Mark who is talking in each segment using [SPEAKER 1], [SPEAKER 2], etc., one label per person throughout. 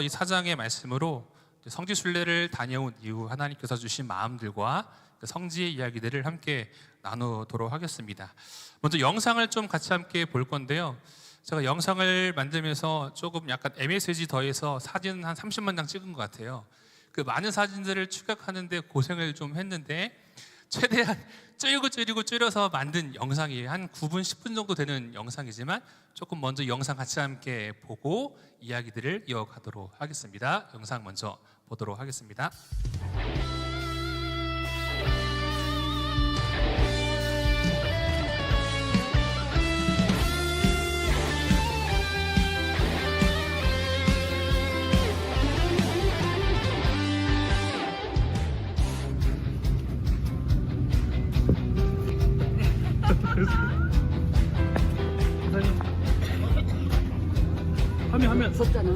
[SPEAKER 1] 이 사장의 말씀으로 성지순례를 다녀온 이후 하나님께서 주신 마음들과 성지의 이야기들을 함께 나누도록 하겠습니다. 먼저 영상을 좀 같이 함께 볼 건데요. 제가 영상을 만들면서 조금 약간 MSG 더해서 사진 한 30만 장 찍은 것 같아요. 그 많은 사진들을 추격하는데 고생을 좀 했는데 최대한 줄이고 줄여서 만든 영상이 한 9분, 10분 정도 되는 영상이지만 조금 먼저 영상 같이 함께 보고 이야기들을 이어가도록 하겠습니다. 영상 먼저 보도록 하겠습니다.
[SPEAKER 2] 하면 썼잖아.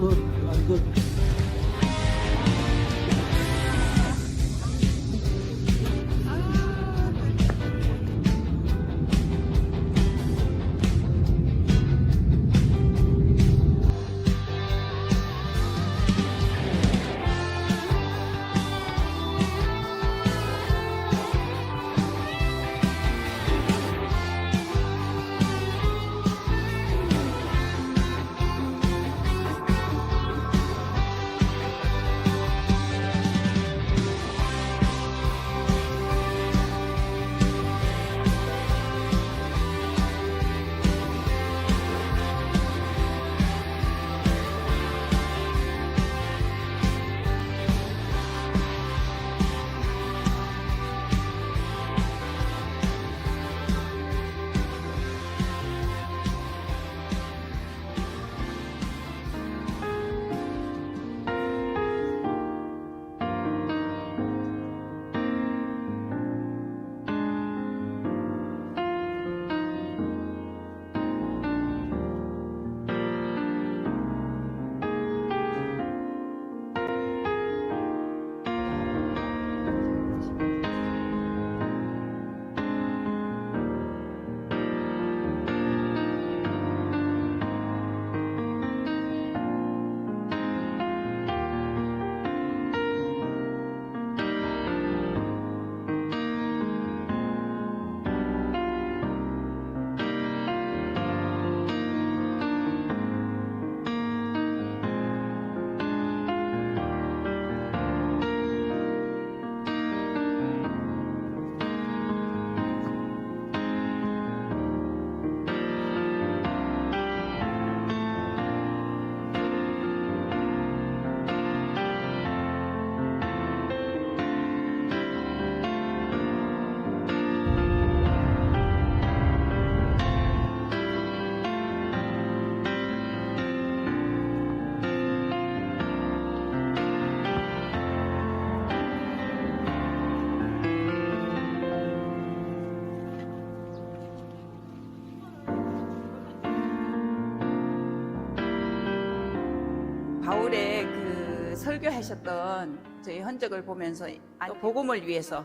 [SPEAKER 3] 바울의 그 설교하셨던 저희 흔적을 보면서 또 복음을 위해서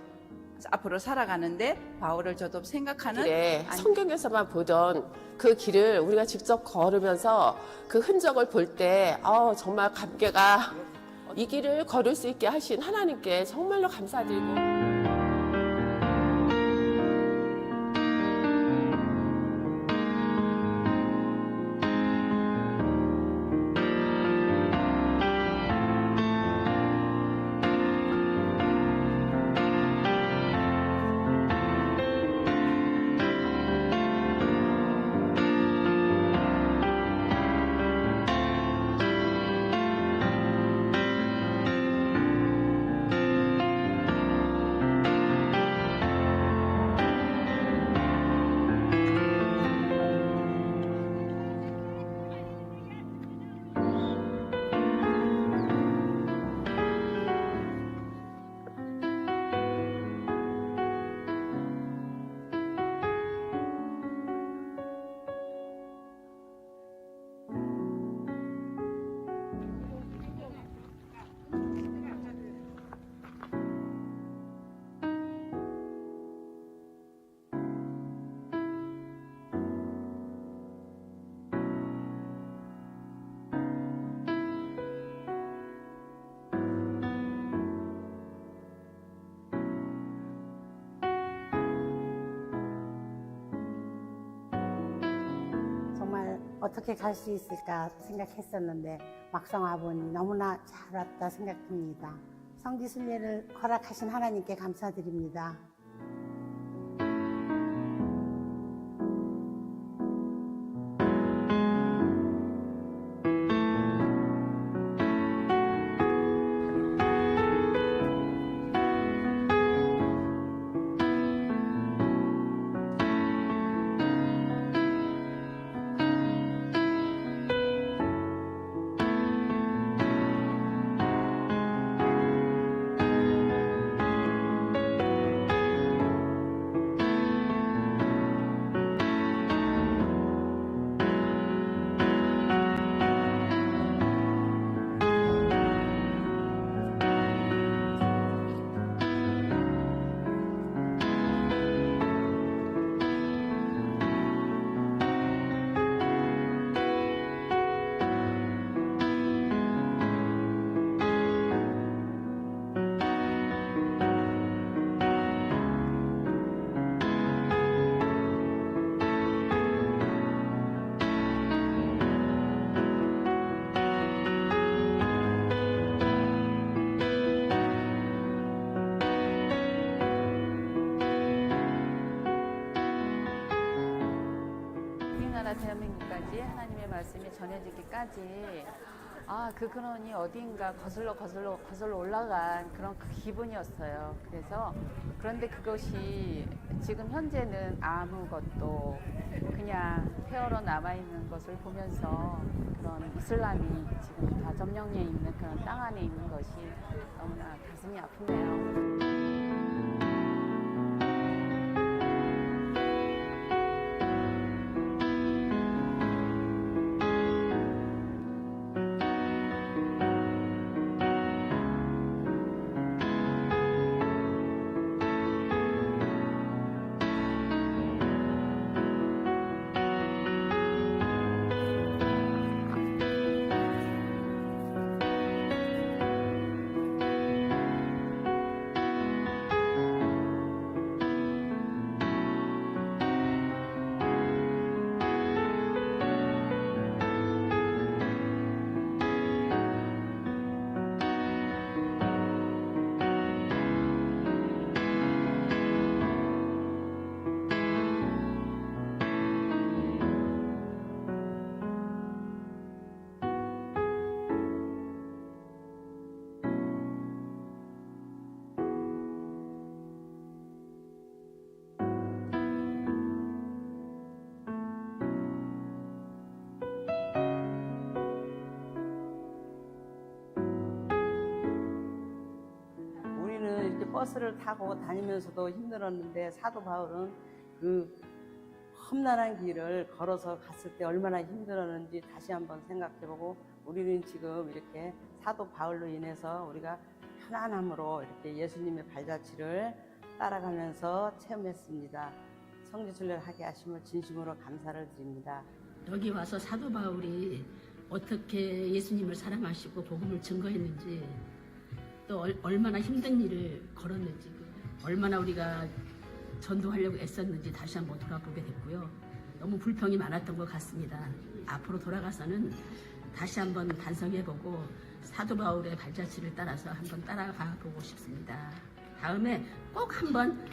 [SPEAKER 3] 앞으로 살아가는데 바울을 저도 생각하는
[SPEAKER 4] 성경에서만 보던 그 길을 우리가 직접 걸으면서 그 흔적을 볼 때 정말 감개가 이 길을 걸을 수 있게 하신 하나님께 정말로 감사드리고
[SPEAKER 5] 어떻게 갈 수 있을까 생각했었는데 막상 와보니 너무나 잘 왔다 생각합니다. 성지순례를 허락하신 하나님께 감사드립니다.
[SPEAKER 6] 우리나라 대한민국까지 하나님의 말씀이 전해지기까지 그 근원이 어딘가 거슬러 올라간 그런 그 기분이었어요. 그런데 그것이 지금 현재는 아무것도 그냥 폐허로 남아있는 것을 보면서 그런 이슬람이 지금 다 점령해 있는 그런 땅 안에 있는 것이 너무나 가슴이 아프네요.
[SPEAKER 7] 버스를 타고 다니면서도 힘들었는데 사도 바울은 그 험난한 길을 걸어서 갔을 때 얼마나 힘들었는지 다시 한번 생각해보고 우리는 지금 이렇게 사도 바울로 인해서 우리가 편안함으로 이렇게 예수님의 발자취를 따라가면서 체험했습니다. 성지순례를 하게 하심을 진심으로 감사를 드립니다.
[SPEAKER 2] 여기 와서 사도 바울이 어떻게 예수님을 사랑하시고 복음을 증거했는지 또 얼마나 힘든 일을 걸었는지 얼마나 우리가 전도하려고 애썼는지 다시 한번 돌아보게 됐고요. 너무 불평이 많았던 것 같습니다. 앞으로 돌아가서는 다시 한번 반성해보고 사도 바울의 발자취를 따라서 한번 따라가 보고 싶습니다. 다음에 꼭 한번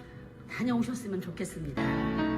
[SPEAKER 2] 다녀오셨으면 좋겠습니다.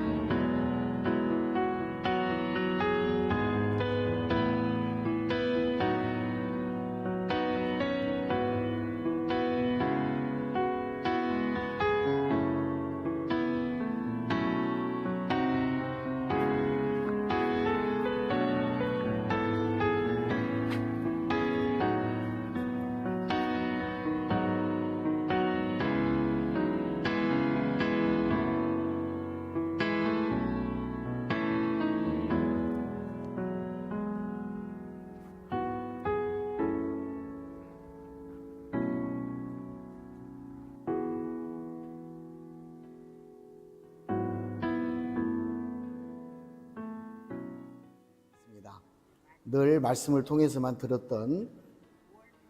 [SPEAKER 8] 늘 말씀을 통해서만 들었던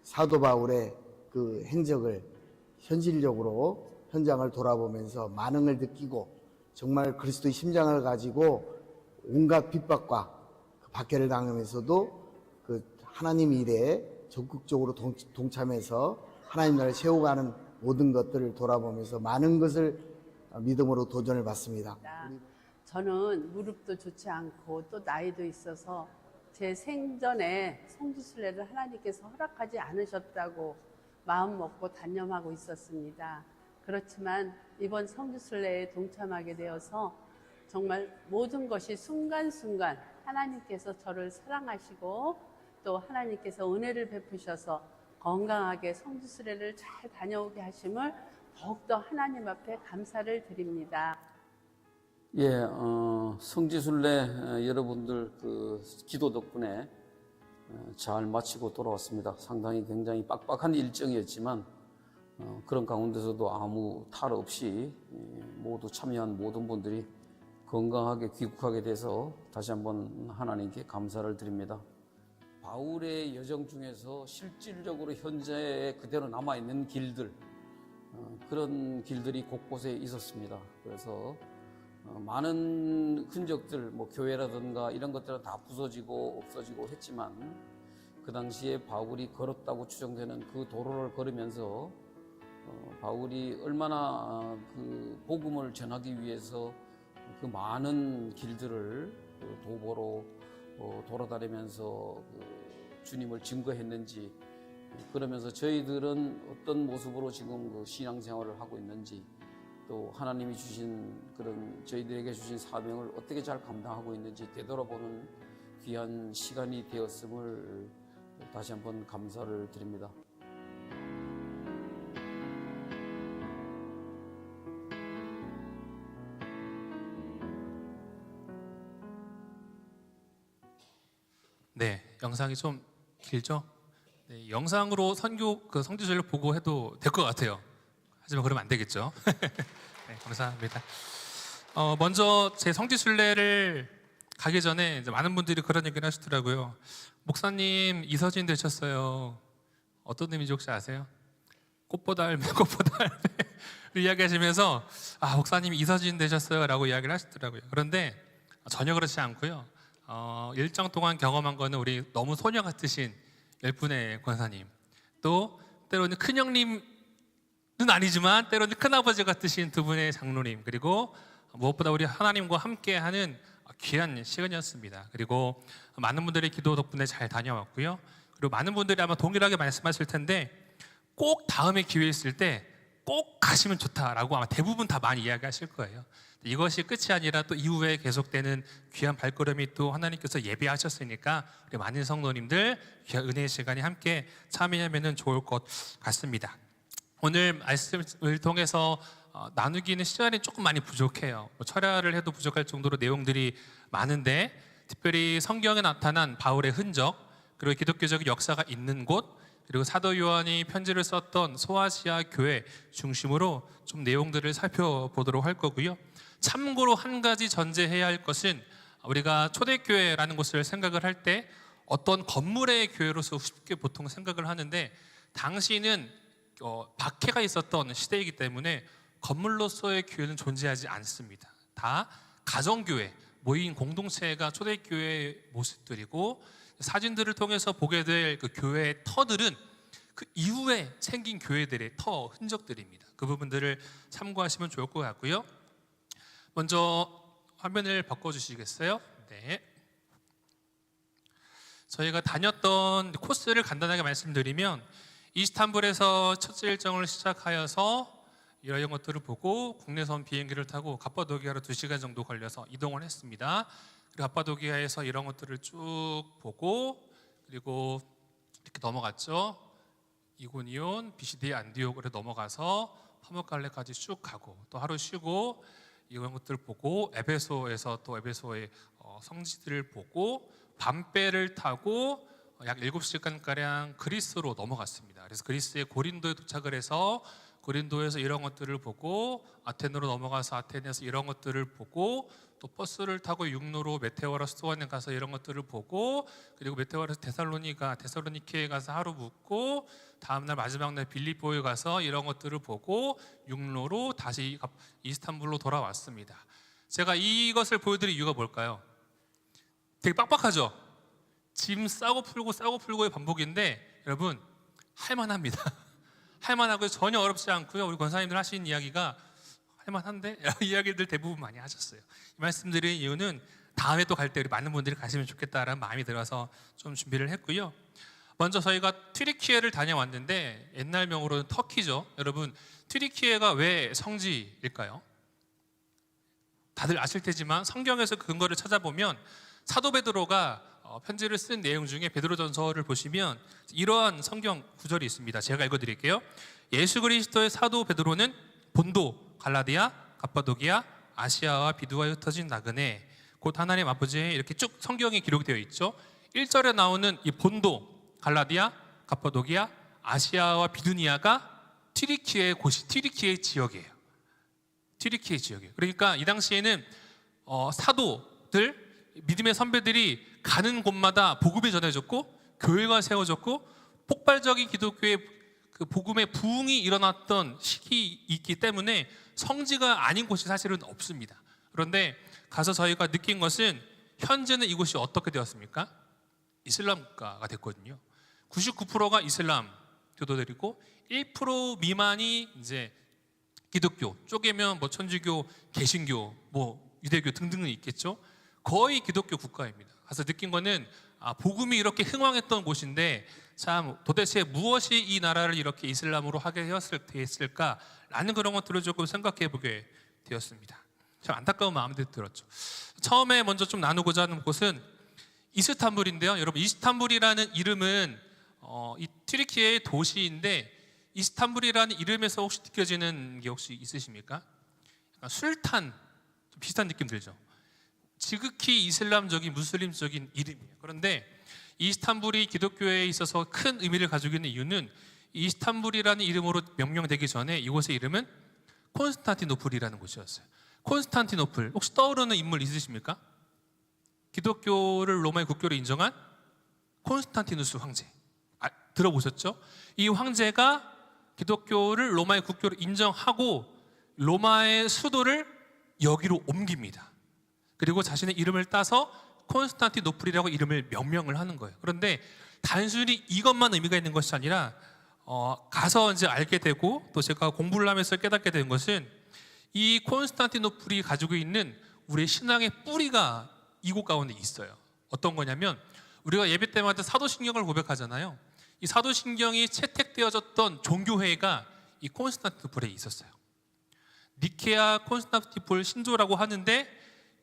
[SPEAKER 8] 사도 바울의 그 행적을 현실적으로 현장을 돌아보면서 만응을 느끼고 정말 그리스도의 심장을 가지고 온갖 핍박과 박해를 당하면서도 그 하나님 일에 적극적으로 동참해서 하나님 나라를 세워가는 모든 것들을 돌아보면서 많은 것을 믿음으로 도전을 받습니다.
[SPEAKER 9] 저는 무릎도 좋지 않고 또 나이도 있어서 제 생전에 성지순례를 하나님께서 허락하지 않으셨다고 마음 먹고 단념하고 있었습니다. 그렇지만 이번 성지순례에 동참하게 되어서 정말 모든 것이 순간순간 하나님께서 저를 사랑하시고 또 하나님께서 은혜를 베푸셔서 건강하게 성지순례를 잘 다녀오게 하심을 더욱더 하나님 앞에 감사를 드립니다.
[SPEAKER 10] 예, 성지순례 여러분들 그 기도 덕분에 잘 마치고 돌아왔습니다. 상당히 굉장히 빡빡한 일정이었지만 그런 가운데서도 아무 탈 없이 모두 참여한 모든 분들이 건강하게 귀국하게 돼서 다시 한번 하나님께 감사를 드립니다. 바울의 여정 중에서 실질적으로 현재에 그대로 남아있는 길들, 그런 길들이 곳곳에 있었습니다. 그래서 많은 흔적들, 뭐 교회라든가 이런 것들은 다 부서지고 없어지고 했지만 그 당시에 바울이 걸었다고 추정되는 그 도로를 걸으면서 바울이 얼마나 그 복음을 전하기 위해서 그 많은 길들을 도보로 돌아다니면서 주님을 증거했는지, 그러면서 저희들은 어떤 모습으로 지금 그 신앙생활을 하고 있는지, 또 하나님이 주신 그런 저희들에게 주신 사명을 어떻게 잘 감당하고 있는지 되돌아보는 귀한 시간이 되었음을 다시 한번 감사를 드립니다.
[SPEAKER 1] 네, 영상이 좀 길죠? 네, 영상으로 선교 그 성지순례를 보고 해도 될 것 같아요. 하지만 그러면 안 되겠죠. 네, 감사합니다. 먼저 제 성지순례를 가기 전에 이제 많은 분들이 그런 얘기를 하시더라고요. 목사님 이서진 되셨어요. 어떤 의미인지 혹시 아세요? 꽃보다 할매, 꽃보다 할매를 이야기하시면서 목사님 이서진 되셨어요 라고 이야기를 하시더라고요. 그런데 전혀 그렇지 않고요. 일정 동안 경험한 거는 우리 너무 소녀 같으신 10분의 권사님, 또 때로는 큰형님은 아니지만 때로는 큰아버지 같으신 2분의 장로님, 그리고 무엇보다 우리 하나님과 함께하는 귀한 시간이었습니다. 그리고 많은 분들의 기도 덕분에 잘 다녀왔고요. 그리고 많은 분들이 아마 동일하게 말씀하실 텐데 꼭 다음에 기회 있을 때 꼭 가시면 좋다라고 아마 대부분 다 많이 이야기하실 거예요. 이것이 끝이 아니라 또 이후에 계속되는 귀한 발걸음이 또 하나님께서 예비하셨으니까 우리 많은 성도님들 귀한 은혜의 시간에 함께 참여하면 좋을 것 같습니다. 오늘 말씀을 통해서 나누기는 시간이 조금 많이 부족해요. 철야를 해도 부족할 정도로 내용들이 많은데, 특별히 성경에 나타난 바울의 흔적, 그리고 기독교적 역사가 있는 곳, 그리고 사도 요한이 편지를 썼던 소아시아 교회 중심으로 좀 내용들을 살펴보도록 할 거고요. 참고로 한 가지 전제해야 할 것은, 우리가 초대교회라는 것을 생각을 할 때 어떤 건물의 교회로서 쉽게 보통 생각을 하는데, 당시는 박해가 있었던 시대이기 때문에 건물로서의 교회는 존재하지 않습니다. 다 가정교회, 모인 공동체가 초대교회의 모습들이고, 사진들을 통해서 보게 될 그 교회의 터들은 그 이후에 생긴 교회들의 터 흔적들입니다. 그 부분들을 참고하시면 좋을 것 같고요. 먼저 화면을 바꿔주시겠어요? 네. 저희가 다녔던 코스를 간단하게 말씀드리면, 이스탄불에서 첫째 일정을 시작하여서 이런 것들을 보고 국내선 비행기를 타고 갑바도기아로 2시간 정도 걸려서 이동을 했습니다. 그리고 갑바도기아에서 이런 것들을 쭉 보고, 그리고 이렇게 넘어갔죠. 이고니온, 비시디 안디옥으로 넘어가서 파무칼레까지 쭉 가고, 또 하루 쉬고 이런 것들을 보고, 에베소에서 또 에베소의 성지들을 보고, 밤배를 타고 약 7시간가량 그리스로 넘어갔습니다. 그래서 그리스의 고린도에 도착을 해서 고린도에서 이런 것들을 보고, 아테네로 넘어가서 아테네에서 이런 것들을 보고, 또 버스를 타고 육로로 메테오라 수도원에 가서 이런 것들을 보고, 그리고 메테오라에서 데살로니케에 가서 하루 묵고, 다음날 마지막 날 빌립보에 가서 이런 것들을 보고 육로로 다시 이스탄불로 돌아왔습니다. 제가 이것을 보여드릴 이유가 뭘까요? 되게 빡빡하죠? 짐 싸고 풀고의 반복인데 여러분 할만합니다. 할만하고 전혀 어렵지 않고요. 우리 권사님들 하신 이야기가 할만한데 이야기들 대부분 많이 하셨어요. 이 말씀드린 이유는 다음에 또 갈 때 우리 많은 분들이 가시면 좋겠다라는 마음이 들어서 좀 준비를 했고요. 먼저 저희가 튀르키예를 다녀왔는데 옛날 명으로는 터키죠. 여러분 튀르키예가 왜 성지일까요? 다들 아실 테지만 성경에서 그 근거를 찾아보면 사도 베드로가 편지를 쓴 내용 중에 베드로전서를 보시면 이러한 성경 구절이 있습니다. 제가 읽어드릴게요. 예수 그리스도의 사도 베드로는 본도, 갈라디아, 갑바도기아, 아시아와 비두아에 흩어진 나그네 곧 하나님 아버지의 이렇게 쭉 성경에 기록되어 있죠. 1절에 나오는 이 본도, 갈라디아, 갑바도기아, 아시아와 비두니아가 튀르키예 곳이 튀르키예 지역이에요. 튀르키예 지역이에요. 그러니까 이 당시에는 사도들, 믿음의 선배들이 가는 곳마다 복음이 전해졌고 교회가 세워졌고 폭발적인 기독교의 그 복음의 부흥이 일어났던 시기 있기 때문에 성지가 아닌 곳이 사실은 없습니다. 그런데 가서 저희가 느낀 것은 현재는 이곳이 어떻게 되었습니까? 이슬람 국가가 됐거든요. 99%가 이슬람 교도들이고 1% 미만이 이제 기독교, 쪼개면 뭐 천주교, 개신교, 뭐 유대교 등등은 있겠죠. 거의 기독교 국가입니다. 가서 느낀 거는 복음이 이렇게 흥왕했던 곳인데 참 도대체 무엇이 이 나라를 이렇게 이슬람으로 하게 되었을까라는 그런 것들을 조금 생각해 보게 되었습니다. 참 안타까운 마음들이 들었죠. 처음에 먼저 좀 나누고자 하는 곳은 이스탄불인데요. 여러분 이스탄불이라는 이름은 이 튀르키예의 도시인데 이스탄불이라는 이름에서 혹시 느껴지는 게 혹시 있으십니까? 약간 술탄 좀 비슷한 느낌 들죠. 지극히 이슬람적인 무슬림적인 이름이에요. 그런데 이스탄불이 기독교에 있어서 큰 의미를 가지고 있는 이유는 이스탄불이라는 이름으로 명명되기 전에 이곳의 이름은 콘스탄티노플이라는 곳이었어요. 콘스탄티노플 혹시 떠오르는 인물 있으십니까? 기독교를 로마의 국교로 인정한 콘스탄티누스 황제 들어보셨죠? 이 황제가 기독교를 로마의 국교로 인정하고 로마의 수도를 여기로 옮깁니다. 그리고 자신의 이름을 따서 콘스탄티노플이라고 이름을 명명을 하는 거예요. 그런데 단순히 이것만 의미가 있는 것이 아니라 가서 이제 알게 되고 또 제가 공부를 하면서 깨닫게 된 것은 이 콘스탄티노플이 가지고 있는 우리의 신앙의 뿌리가 이곳 가운데 있어요. 어떤 거냐면 우리가 예배 때마다 사도신경을 고백하잖아요. 이 사도신경이 채택되어졌던 종교회가 이 콘스탄티노플에 있었어요. 니케아 콘스탄티노플 신조라고 하는데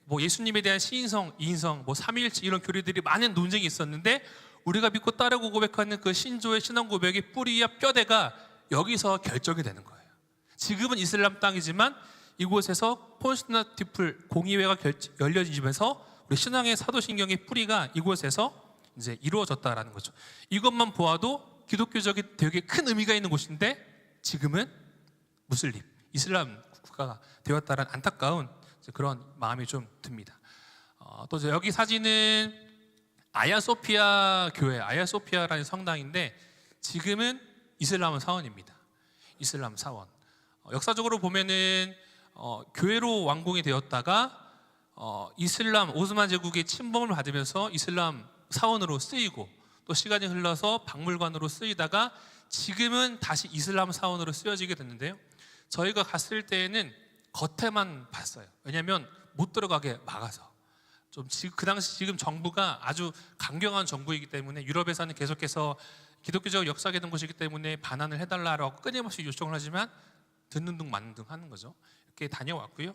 [SPEAKER 1] 뭐 예수님에 대한 시인성, 이인성, 뭐 삼위일체 이런 교리들이 많은 논쟁이 있었는데 우리가 믿고 따르고 고백하는 그 신조의 신앙 고백의 뿌리와 뼈대가 여기서 결정이 되는 거예요. 지금은 이슬람 땅이지만 이곳에서 콘스탄티노플 공의회가 열려지면서 우리 신앙의 사도신경의 뿌리가 이곳에서 이제 이루어졌다라는 거죠. 이것만 보아도 기독교적인 되게 큰 의미가 있는 곳인데 지금은 무슬림, 이슬람 국가가 되었다는 안타까운 그런 마음이 좀 듭니다. 또 여기 사진은 아야소피아 교회, 아야소피아라는 성당인데 지금은 이슬람 사원입니다. 이슬람 사원. 역사적으로 보면은 교회로 완공이 되었다가 이슬람 오스만 제국의 침범을 받으면서 이슬람 사원으로 쓰이고 또 시간이 흘러서 박물관으로 쓰이다가 지금은 다시 이슬람 사원으로 쓰여지게 됐는데요. 저희가 갔을 때에는 겉에만 봤어요. 왜냐하면 못 들어가게 막아서. 좀 그 당시 지금 정부가 아주 강경한 정부이기 때문에 유럽에서는 계속해서 기독교적 역사가 있는 곳이기 때문에 반환을 해달라고 끊임없이 요청을 하지만 듣는 둥 마는 둥 하는 거죠. 이렇게 다녀왔고요.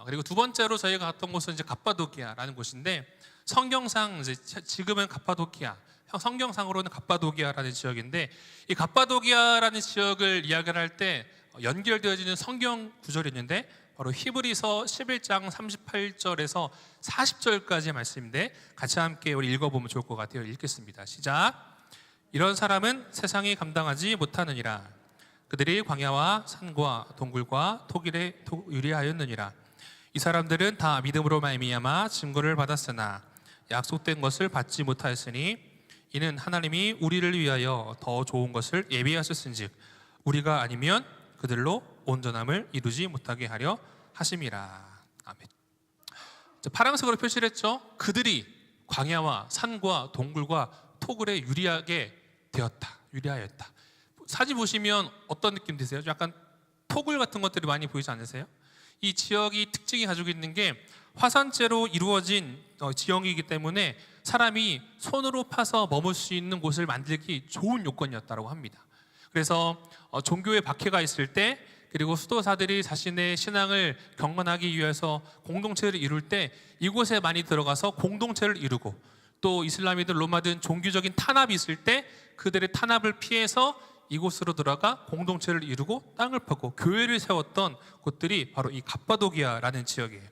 [SPEAKER 1] 그리고 두 번째로 저희가 갔던 곳은 이제 갑바도기아라는 곳인데 성경상 이제 지금은 갑바도기아, 성경상으로는 갑바도기아라는 지역인데 이 갑바도기아라는 지역을 이야기를 할 때 연결되어지는 성경 구절이 있는데 바로 히브리서 11장 38절에서 40절까지의 말씀인데 같이 함께 우리 읽어보면 좋을 것 같아요. 읽겠습니다. 시작. 이런 사람은 세상이 감당하지 못하느니라. 그들이 광야와 산과 동굴과 토길에 유리하였느니라. 이 사람들은 다 믿음으로 말미암아 증거를 받았으나 약속된 것을 받지 못하였으니 이는 하나님이 우리를 위하여 더 좋은 것을 예비하셨은즉 우리가 아니면 그들로 온전함을 이루지 못하게 하려 하심이라. 아멘. 파란색으로 표시를 했죠. 그들이 광야와 산과 동굴과 토굴에 유리하였다. 사진 보시면 어떤 느낌 드세요? 약간 토굴 같은 것들이 많이 보이지 않으세요? 이 지역이 특징이 가지고 있는 게 화산재로 이루어진 지형이기 때문에 사람이 손으로 파서 머물 수 있는 곳을 만들기 좋은 요건이었다고 합니다. 그래서 종교의 박해가 있을 때, 그리고 수도사들이 자신의 신앙을 경건하기 위해서 공동체를 이룰 때 이곳에 많이 들어가서 공동체를 이루고, 또 이슬람이든 로마든 종교적인 탄압이 있을 때 그들의 탄압을 피해서 이곳으로 들어가 공동체를 이루고 땅을 파고 교회를 세웠던 곳들이 바로 이 갑바도기아라는 지역이에요.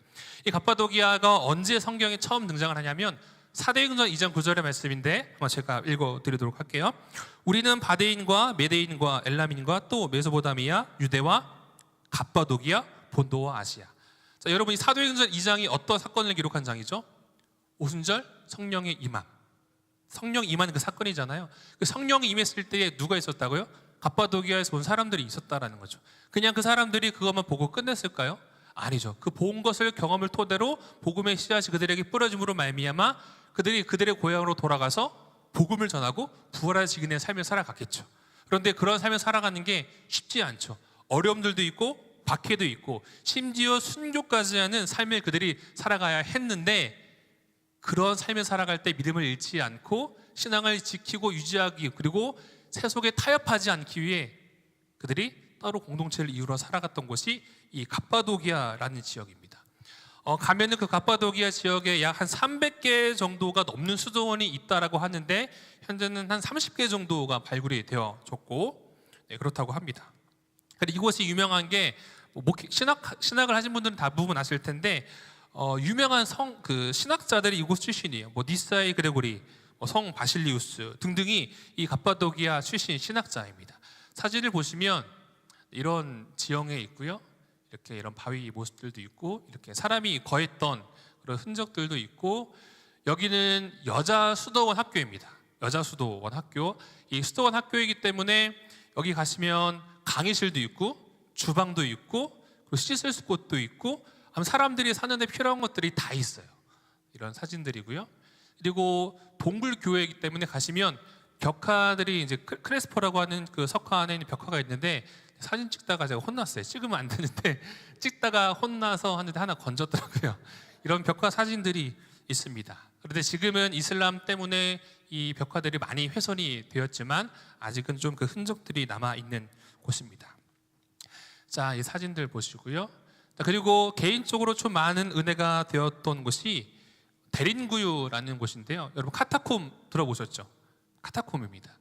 [SPEAKER 1] 이 갑바도기아가 언제 성경에 처음 등장을 하냐면 사도행전 2장 9절의 말씀인데 한번 제가 읽어드리도록 할게요. 우리는 바데인과 메데인과 엘라민과 또 메소포타미아, 유대와 갑바도기아, 본도와 아시아. 자, 여러분 이 사도행전 2장이 어떤 사건을 기록한 장이죠? 오순절 성령의 임함. 성령 임하는 그 사건이잖아요. 그 성령이 임했을 때에 누가 있었다고요? 갑바도기아에서 온 사람들이 있었다라는 거죠. 그냥 그 사람들이 그것만 보고 끝냈을까요? 아니죠. 그 본 것을 경험을 토대로 복음의 씨앗이 그들에게 뿌려짐으로 말미암아 그들이 그들의 고향으로 돌아가서 복음을 전하고 부활의 증인의 삶을 살아갔겠죠. 그런데 그런 삶을 살아가는 게 쉽지 않죠. 어려움들도 있고 박해도 있고 심지어 순교까지 하는 삶을 그들이 살아가야 했는데, 그런 삶을 살아갈 때 믿음을 잃지 않고 신앙을 지키고 유지하기, 그리고 세속에 타협하지 않기 위해 그들이 따로 공동체를 이루어 살아갔던 곳이 이 갑바도기아라는 지역입니다. 가면은 그 갑바도기아 지역에 약 한 300개 정도가 넘는 수도원이 있다라고 하는데 현재는 한 30개 정도가 발굴이 되어졌고, 그렇다고 합니다. 그리고 이곳이 유명한 게 신학을 하신 분들은 대부분 아실 텐데 유명한 신학자들이 이곳 출신이에요. 니사의 그레고리, 성 바실리우스 등등이 이 갑바도기아 출신 신학자입니다. 사진을 보시면 이런 지형에 있고요. 이렇게 이런 바위 모습들도 있고, 이렇게 사람이 거했던 그런 흔적들도 있고, 여기는 여자 수도원 학교입니다. 여자 수도원 학교. 이 수도원 학교이기 때문에 여기 가시면 강의실도 있고, 주방도 있고, 그리고 씻을 곳도 있고, 사람들이 사는데 필요한 것들이 다 있어요. 이런 사진들이고요. 그리고 동굴교회이기 때문에 가시면 벽화들이 이제 크레스포라고 하는 그 석화 안에 있는 벽화가 있는데, 사진 찍다가 제가 혼났어요. 찍으면 안 되는데 찍다가 혼나서 하는데 하나 건졌더라고요. 이런 벽화 사진들이 있습니다. 그런데 지금은 이슬람 때문에 이 벽화들이 많이 훼손이 되었지만 아직은 좀 그 흔적들이 남아 있는 곳입니다. 자, 이 사진들 보시고요. 그리고 개인적으로 좀 많은 은혜가 되었던 곳이 데린구유라는 곳인데요. 여러분 카타콤 들어보셨죠? 카타콤입니다.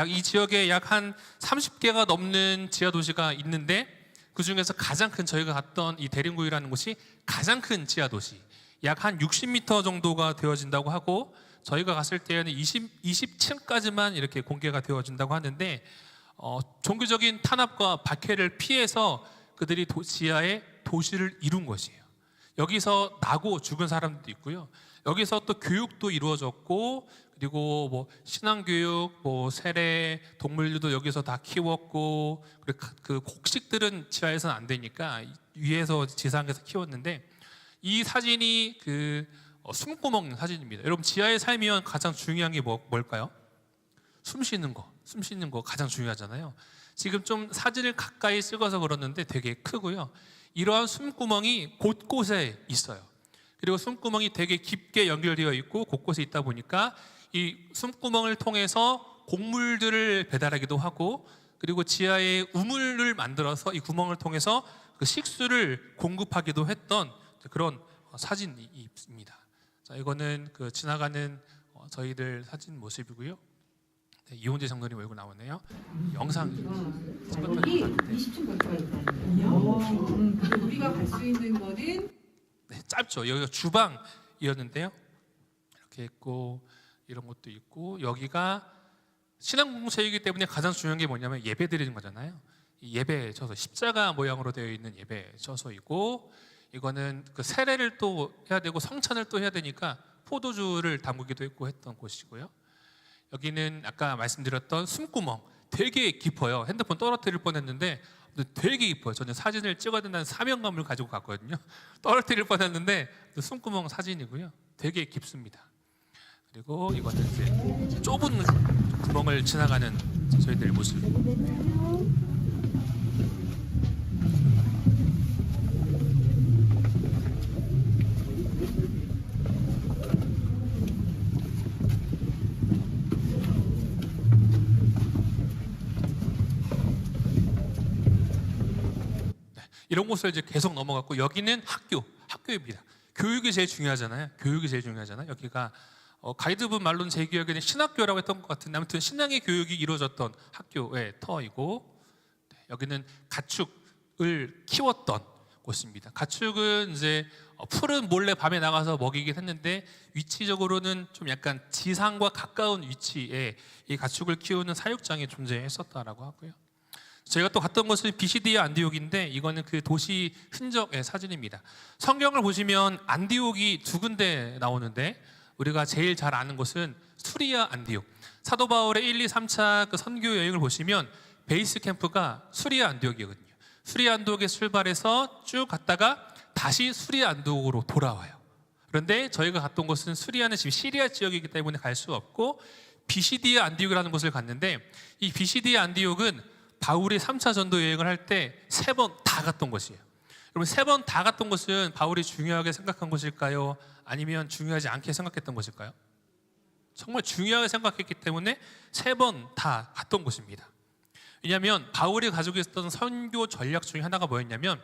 [SPEAKER 1] 이 지역에 약 한 30개가 넘는 지하 도시가 있는데 그 중에서 가장 큰, 저희가 갔던 이 데린구유라는 곳이 가장 큰 지하 도시, 약 한 60m 정도가 되어진다고 하고, 저희가 갔을 때에는 20층까지만 이렇게 공개가 되어진다고 하는데 종교적인 탄압과 박해를 피해서 그들이 지하에 도시를 이룬 것이에요. 여기서 나고 죽은 사람들도 있고요. 여기서 또 교육도 이루어졌고, 그리고 신앙교육, 세례, 동물들도 여기서 다 키웠고, 그리고 그 곡식들은 지하에서는 안 되니까 위에서 지상에서 키웠는데, 이 사진이 그 숨구멍 사진입니다. 여러분 지하에 살면 가장 중요한 게 뭘까요? 숨 쉬는 거 가장 중요하잖아요. 지금 좀 사진을 가까이 찍어서 그러는데 되게 크고요. 이러한 숨구멍이 곳곳에 있어요. 그리고 숨구멍이 되게 깊게 연결되어 있고 곳곳에 있다 보니까 이 숨구멍을 통해서 곡물들을 배달하기도 하고, 그리고 지하에 우물을 만들어서 이 구멍을 통해서 그 식수를 공급하기도 했던 그런 사진입니다. 자, 이거는 그 지나가는 저희들 사진 모습이고요. 네, 이혼재 장로님 얼굴 나오네요. 영상
[SPEAKER 11] 여기 20층 벽화가 있다는데요. 우리가 갈 수 있는 거는
[SPEAKER 1] 짧죠. 여기가 주방이었는데요. 이렇게 있고 이런 것도 있고, 여기가 신앙 공동체이기 때문에 가장 중요한 게 뭐냐면 예배 드리는 거잖아요. 이 예배 처소, 십자가 모양으로 되어 있는 예배 처소이고, 이거는 그 세례를 또 해야 되고 성찬을 또 해야 되니까 포도주를 담그기도 했고 했던 곳이고요. 여기는 아까 말씀드렸던 숨구멍, 되게 깊어요. 핸드폰 떨어뜨릴 뻔했는데 되게 깊어요. 저는 사진을 찍어야 된다는 사명감을 가지고 갔거든요. 떨어뜨릴 뻔했는데 숨구멍 사진이고요. 되게 깊습니다. 그리고 이거는 이제 좁은 구멍을 지나가는 저희들 모습. 이런 곳을 이제 계속 넘어갔고 여기는 학교입니다. 교육이 제일 중요하잖아요. 여기가 가이드분 말로는 제 기억에는 신학교라고 했던 것 같은데 아무튼 신앙의 교육이 이루어졌던 학교의 터이고 여기는 가축을 키웠던 곳입니다. 가축은 이제 풀은 몰래 밤에 나가서 먹이긴 했는데 위치적으로는 좀 약간 지상과 가까운 위치에 이 가축을 키우는 사육장이 존재했었다라고 하고요. 저희가 또 갔던 곳은 비시디아 안디옥인데 이거는 그 도시 흔적의 사진입니다. 성경을 보시면 안디옥이 두 군데 나오는데 우리가 제일 잘 아는 곳은 수리아 안디옥. 사도 바울의 1, 2, 3차 그 선교 여행을 보시면 베이스 캠프가 수리아 안디옥이거든요. 수리아 안디옥에 출발해서 쭉 갔다가 다시 수리아 안디옥으로 돌아와요. 그런데 저희가 갔던 곳은 수리아는 지금 시리아 지역이기 때문에 갈 수 없고 비시디아 안디옥이라는 곳을 갔는데 이 비시디아 안디옥은 바울이 3차 전도 여행을 할 때 3번 다 갔던 곳이에요. 여러분 3번 다 갔던 곳은 바울이 중요하게 생각한 곳일까요? 아니면 중요하지 않게 생각했던 곳일까요? 정말 중요하게 생각했기 때문에 3번 다 갔던 곳입니다. 왜냐하면 바울이 가지고 있었던 선교 전략 중에 하나가 뭐였냐면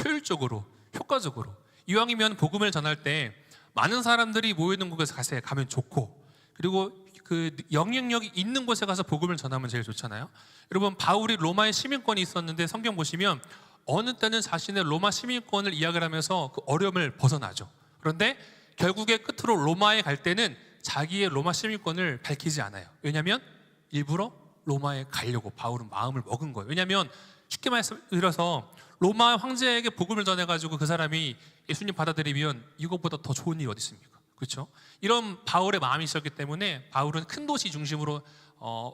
[SPEAKER 1] 효율적으로, 효과적으로 이왕이면 복음을 전할 때 많은 사람들이 모이는 곳에 가면 좋고 그리고 그 영향력이 있는 곳에 가서 복음을 전하면 제일 좋잖아요. 여러분 바울이 로마의 시민권이 있었는데 성경 보시면 어느 때는 자신의 로마 시민권을 이야기를 하면서 그 어려움을 벗어나죠. 그런데 결국에 끝으로 로마에 갈 때는 자기의 로마 시민권을 밝히지 않아요. 왜냐하면 일부러 로마에 가려고 바울은 마음을 먹은 거예요. 왜냐하면 쉽게 말해서 로마 황제에게 복음을 전해가지고 그 사람이 예수님 받아들이면 이것보다 더 좋은 일이 어디 있습니까? 그렇죠? 이런 바울의 마음이 있었기 때문에 바울은 큰 도시 중심으로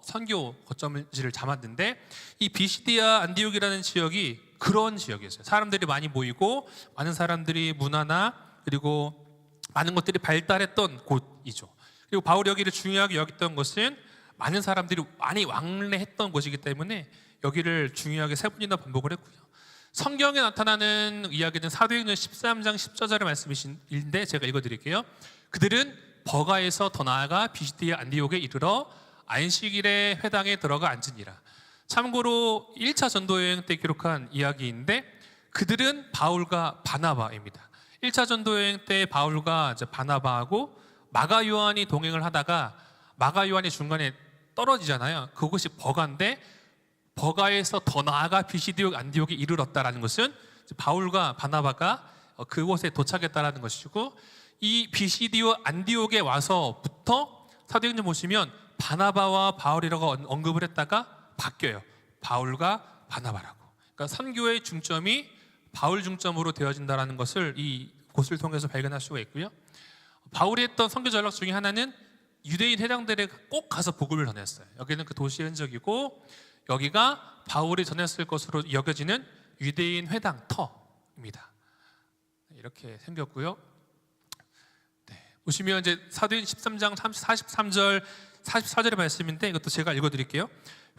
[SPEAKER 1] 선교 거점지를 잡았는데 이 비시디아 안디옥이라는 지역이 그런 지역이었어요. 사람들이 많이 모이고 많은 사람들이 문화나 그리고 많은 것들이 발달했던 곳이죠. 그리고 바울이 여기를 중요하게 여겼던 것은 많은 사람들이 많이 왕래했던 곳이기 때문에 여기를 중요하게 3번이나 반복을 했고요. 성경에 나타나는 이야기는 사도행전 13장 14절의 말씀이신데 제가 읽어드릴게요. 그들은 버가에서 더 나아가 비시디아 안디옥에 이르러 안식일에 회당에 들어가 앉으니라. 참고로 1차 전도여행 때 기록한 이야기인데 그들은 바울과 바나바입니다. 1차 전도여행 때 바울과 바나바하고 마가 요한이 동행을 하다가 마가 요한이 중간에 떨어지잖아요. 그곳이 버가인데 버가에서 더 나아가 비시디아 안디옥에 이르렀다라는 것은 바울과 바나바가 그곳에 도착했다라는 것이고 이 비시디아 안디옥에 와서부터 사도행전 보시면 바나바와 바울이라고 언급을 했다가 바뀌어요. 바울과 바나바라고. 그러니까 선교의 중점이 바울 중점으로 되어진다라는 것을 이 곳을 통해서 발견할 수가 있고요. 바울이 했던 선교 전략 중에 하나는 유대인 회당들에 꼭 가서 복음을 전했어요. 여기는 그 도시의 흔적이고 여기가 바울이 전했을 것으로 여겨지는 유대인 회당 터입니다. 이렇게 생겼고요. 보시면 이제 사도행 13장 43절 44절의 말씀인데 이것도 제가 읽어드릴게요.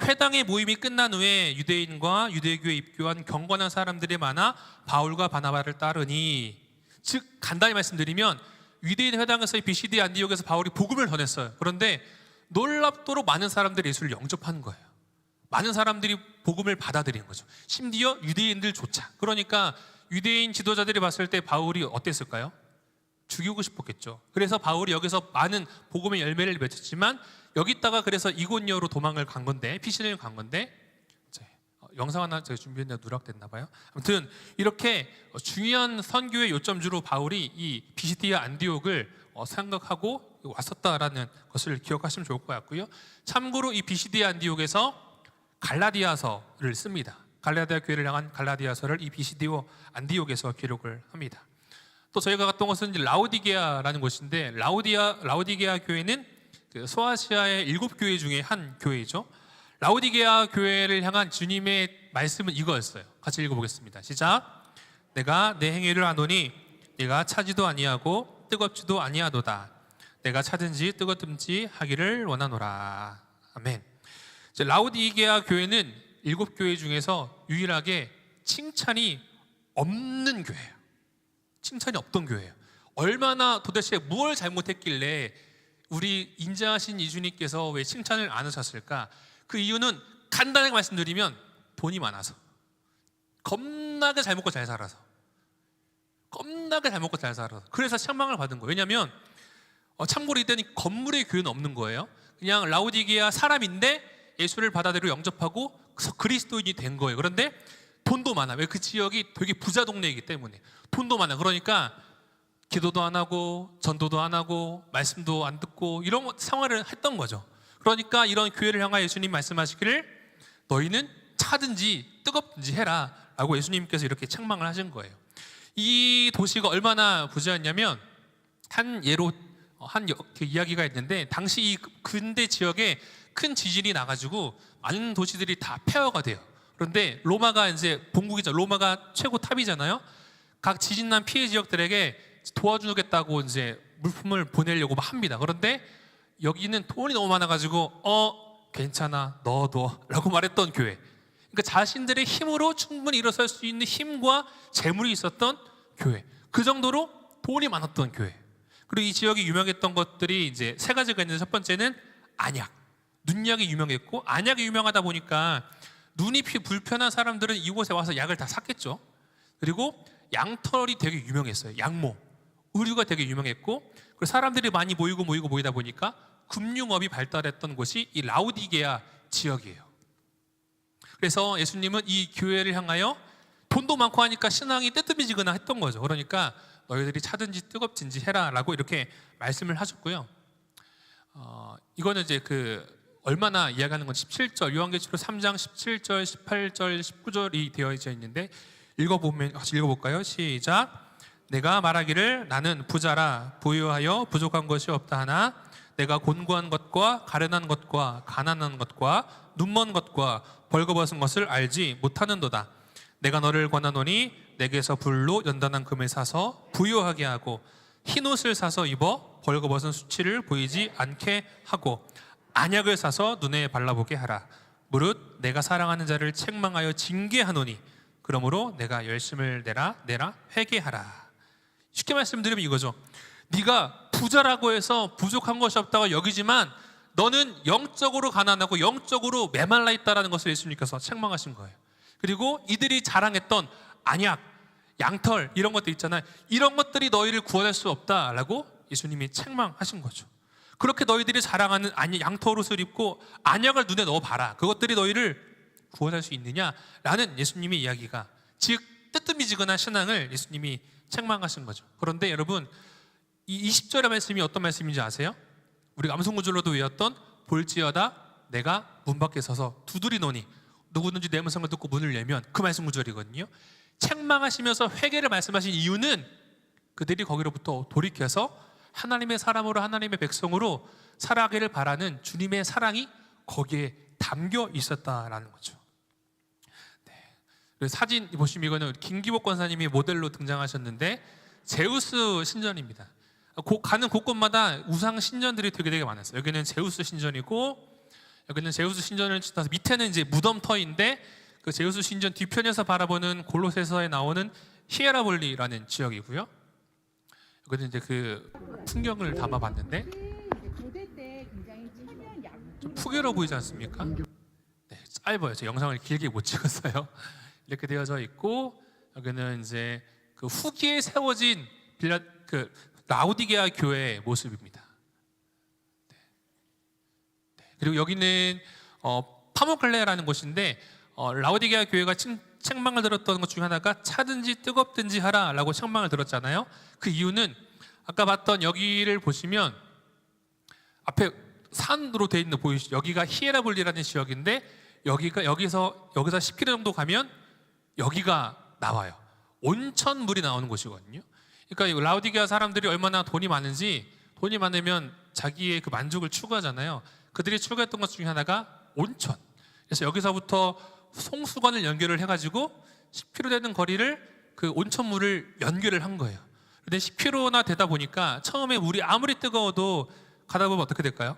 [SPEAKER 1] 회당의 모임이 끝난 후에 유대인과 유대교에 입교한 경건한 사람들이 많아 바울과 바나바를 따르니, 즉 간단히 말씀드리면 유대인 회당에서 비시디아 안디옥에서 바울이 복음을 전했어요. 그런데 놀랍도록 많은 사람들이 예수를 영접하는 거예요. 많은 사람들이 복음을 받아들이는 거죠. 심지어 유대인들조차. 그러니까 유대인 지도자들이 봤을 때 바울이 어땠을까요? 죽이고 싶었겠죠. 그래서 바울이 여기서 많은 복음의 열매를 맺었지만 여기다가 그래서 이고니오로 도망을 간 건데, 피신을 간 건데, 영상 하나 제가 준비했는데 누락됐나 봐요. 아무튼 이렇게 중요한 선교의 요점주로 바울이 이 비시디아 안디옥을 생각하고 왔었다라는 것을 기억하시면 좋을 것 같고요. 참고로 이 비시디아 안디옥에서 갈라디아서를 씁니다. 갈라디아 교회를 향한 갈라디아서를 이 비시디아 안디옥에서 기록을 합니다. 또 저희가 갔던 곳은 이제 라오디게아라는 곳인데 라오디게아 교회는 그 소아시아의 7교회 중에 한 교회이죠. 라오디게아 교회를 향한 주님의 말씀은 이거였어요. 같이 읽어보겠습니다. 시작. 내가 내 행위를 아노니 네가 차지도 아니하고 뜨겁지도 아니하도다. 내가 차든지 뜨겁든지 하기를 원하노라. 아멘. 이제 라오디게아 교회는 7교회 중에서 유일하게 칭찬이 없는 교회예요. 칭찬이 없던 교회예요. 얼마나 도대체 뭘 잘못했길래 우리 인자하신 이주님께서 왜 칭찬을 안 하셨을까? 그 이유는 간단하게 말씀드리면 돈이 많아서, 겁나게 잘 먹고 잘 살아서, 그래서 책망을 받은 거예요. 왜냐하면 참고로 이때는 건물의 교회는 없는 거예요. 그냥 라오디게아 사람인데 예수를 받아들여 영접하고 그리스도인이 된 거예요. 그런데 돈도 많아. 왜? 그 지역이 되게 부자 동네이기 때문에 돈도 많아. 그러니까 기도도 안 하고 전도도 안 하고 말씀도 안 듣고 이런 생활을 했던 거죠. 그러니까 이런 교회를 향하여 예수님 말씀하시기를 너희는 차든지 뜨겁든지 해라 라고 예수님께서 이렇게 책망을 하신 거예요. 이 도시가 얼마나 부자였냐면 한 예로 이야기가 있는데, 당시 이 근대 지역에 큰 지진이 나가지고 많은 도시들이 다 폐허가 돼요. 그런데 로마가 이제 본국이죠. 로마가 최고 탑이잖아요. 각 지진 난 피해 지역들에게 도와주겠다고 이제 물품을 보내려고 합니다. 그런데 여기는 돈이 너무 많아가지고 괜찮아 넣어둬라고 말했던 교회. 그러니까 자신들의 힘으로 충분히 일어설 수 있는 힘과 재물이 있었던 교회. 그 정도로 돈이 많았던 교회. 그리고 이 지역이 유명했던 것들이 이제 세 가지가 있는데, 첫 번째는 안약, 눈약이 유명했고, 안약이 유명하다 보니까 눈이 불편한 사람들은 이곳에 와서 약을 다 샀겠죠. 그리고 양털이 되게 유명했어요. 양모, 의류가 되게 유명했고, 그리고 사람들이 많이 모이다 보니까 금융업이 발달했던 곳이 이 라오디게아 지역이에요. 그래서 예수님은 이 교회를 향하여 돈도 많고 하니까 신앙이 뜨뜻미지근했던 거죠. 그러니까 너희들이 차든지 뜨겁든지 해라 라고 이렇게 말씀을 하셨고요. 이거는 이제 얼마나 이야기하는 건 17절, 요한계시록 3장 17절, 18절, 19절이 되어져 있는데 같이 읽어볼까요? 시작. 내가 말하기를 나는 부자라 부유하여 부족한 것이 없다 하나 내가 곤고한 것과 가련한 것과 가난한 것과 눈먼 것과 벌거벗은 것을 알지 못하는도다. 내가 너를 권하노니 내게서 불로 연단한 금을 사서 부유하게 하고 흰옷을 사서 입어 벌거벗은 수치를 보이지 않게 하고 안약을 사서 눈에 발라보게 하라. 무릇 내가 사랑하는 자를 책망하여 징계하노니 그러므로 내가 열심을 내라 회개하라. 쉽게 말씀드리면 이거죠. 네가 부자라고 해서 부족한 것이 없다고 여기지만 너는 영적으로 가난하고 영적으로 메말라 있다라는 것을 예수님께서 책망하신 거예요. 그리고 이들이 자랑했던 안약, 양털 이런 것들 있잖아요. 이런 것들이 너희를 구원할 수 없다라고 예수님이 책망하신 거죠. 그렇게 너희들이 자랑하는 양털옷을 입고 안약을 눈에 넣어봐라. 그것들이 너희를 구원할 수 있느냐라는 예수님의 이야기가, 즉 뜨뜻미지근한 신앙을 예수님이 책망하신 거죠. 그런데 여러분, 이 20절의 말씀이 어떤 말씀인지 아세요? 우리가 암송구절로도 외웠던 볼지어다 내가 문 밖에 서서 두드리노니 누구든지 내 음성을 듣고 문을 열면, 그 말씀 구절이거든요. 책망하시면서 회개를 말씀하신 이유는 그들이 거기로부터 돌이켜서 하나님의 사람으로 하나님의 백성으로 살아가기를 바라는 주님의 사랑이 거기에 담겨 있었다라는 거죠. 네. 사진 보시면 이거는 김기복 권사님이 모델로 등장하셨는데 제우스 신전입니다. 가는 곳곳마다 우상 신전들이 되게 많았어요. 여기는 제우스 신전이고, 여기는 제우스 신전을 따서 밑에는 이제 무덤터인데, 그 제우스 신전 뒤편에서 바라보는 골로새서에 나오는 히에라볼리라는 지역이고요. 여기는 이제 그 풍경을 담아봤는데 좀 푸게로 보이지 않습니까? 네, 짧아요. 제 영상을 길게 못 찍었어요. 이렇게 되어져 있고, 여기는 이제 그 후기에 세워진 라오디게아 교회의 모습입니다. 네. 그리고 여기는 파모클레라는 곳인데, 라오디게아 교회가 책망을 들었던 것 중에 하나가 차든지 뜨겁든지 하라라고 책망을 들었잖아요. 그 이유는 아까 봤던 여기를 보시면 앞에 산으로 돼 있는 보이시죠? 여기가 히에라볼리라는 지역인데 여기서 10km 정도 가면 여기가 나와요. 온천물이 나오는 곳이거든요. 그러니까 라오디게아 사람들이 얼마나 돈이 많은지, 돈이 많으면 자기의 그 만족을 추구하잖아요. 그들이 추구했던 것 중에 하나가 온천. 그래서 여기서부터 송수관을 연결을 해가지고 10km 되는 거리를 그 온천물을 연결을 한 거예요. 근데 10km나 되다 보니까 처음에 물이 아무리 뜨거워도 가다 보면 어떻게 될까요?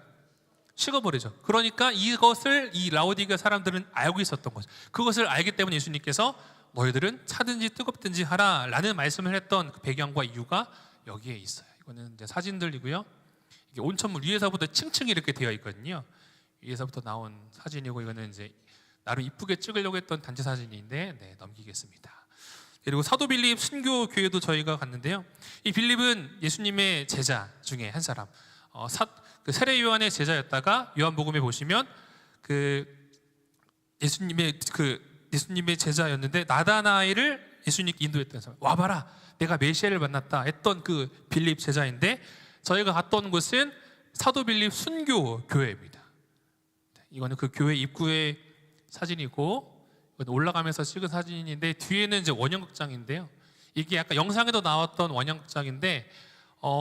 [SPEAKER 1] 식어버리죠. 그러니까 이것을 이 라오디게아 사람들은 알고 있었던 거죠. 그것을 알기 때문에 예수님께서 너희들은 차든지 뜨겁든지 하라라는 말씀을 했던 그 배경과 이유가 여기에 있어요. 이거는 이제 사진들이고요. 이게 온천물 위에서부터 층층이 이렇게 되어 있거든요. 위에서부터 나온 사진이고 이거는 이제 나름 이쁘게 찍으려고 했던 단체 사진인데 네, 넘기겠습니다. 그리고 사도 빌립 순교 교회도 저희가 갔는데요. 이 빌립은 예수님의 제자 중에 한 사람. 그 세례 요한의 제자였다가 요한복음에 보시면 예수님의 제자였는데 나다나엘을 예수님께 인도했던 사람. 와봐라, 내가 메시아를 만났다 했던 그 빌립 제자인데 저희가 갔던 곳은 사도 빌립 순교 교회입니다. 이거는 그 교회 입구의 사진이고 올라가면서 찍은 사진인데 뒤에는 이제 원형극장인데요. 이게 약간 영상에도 나왔던 원형극장인데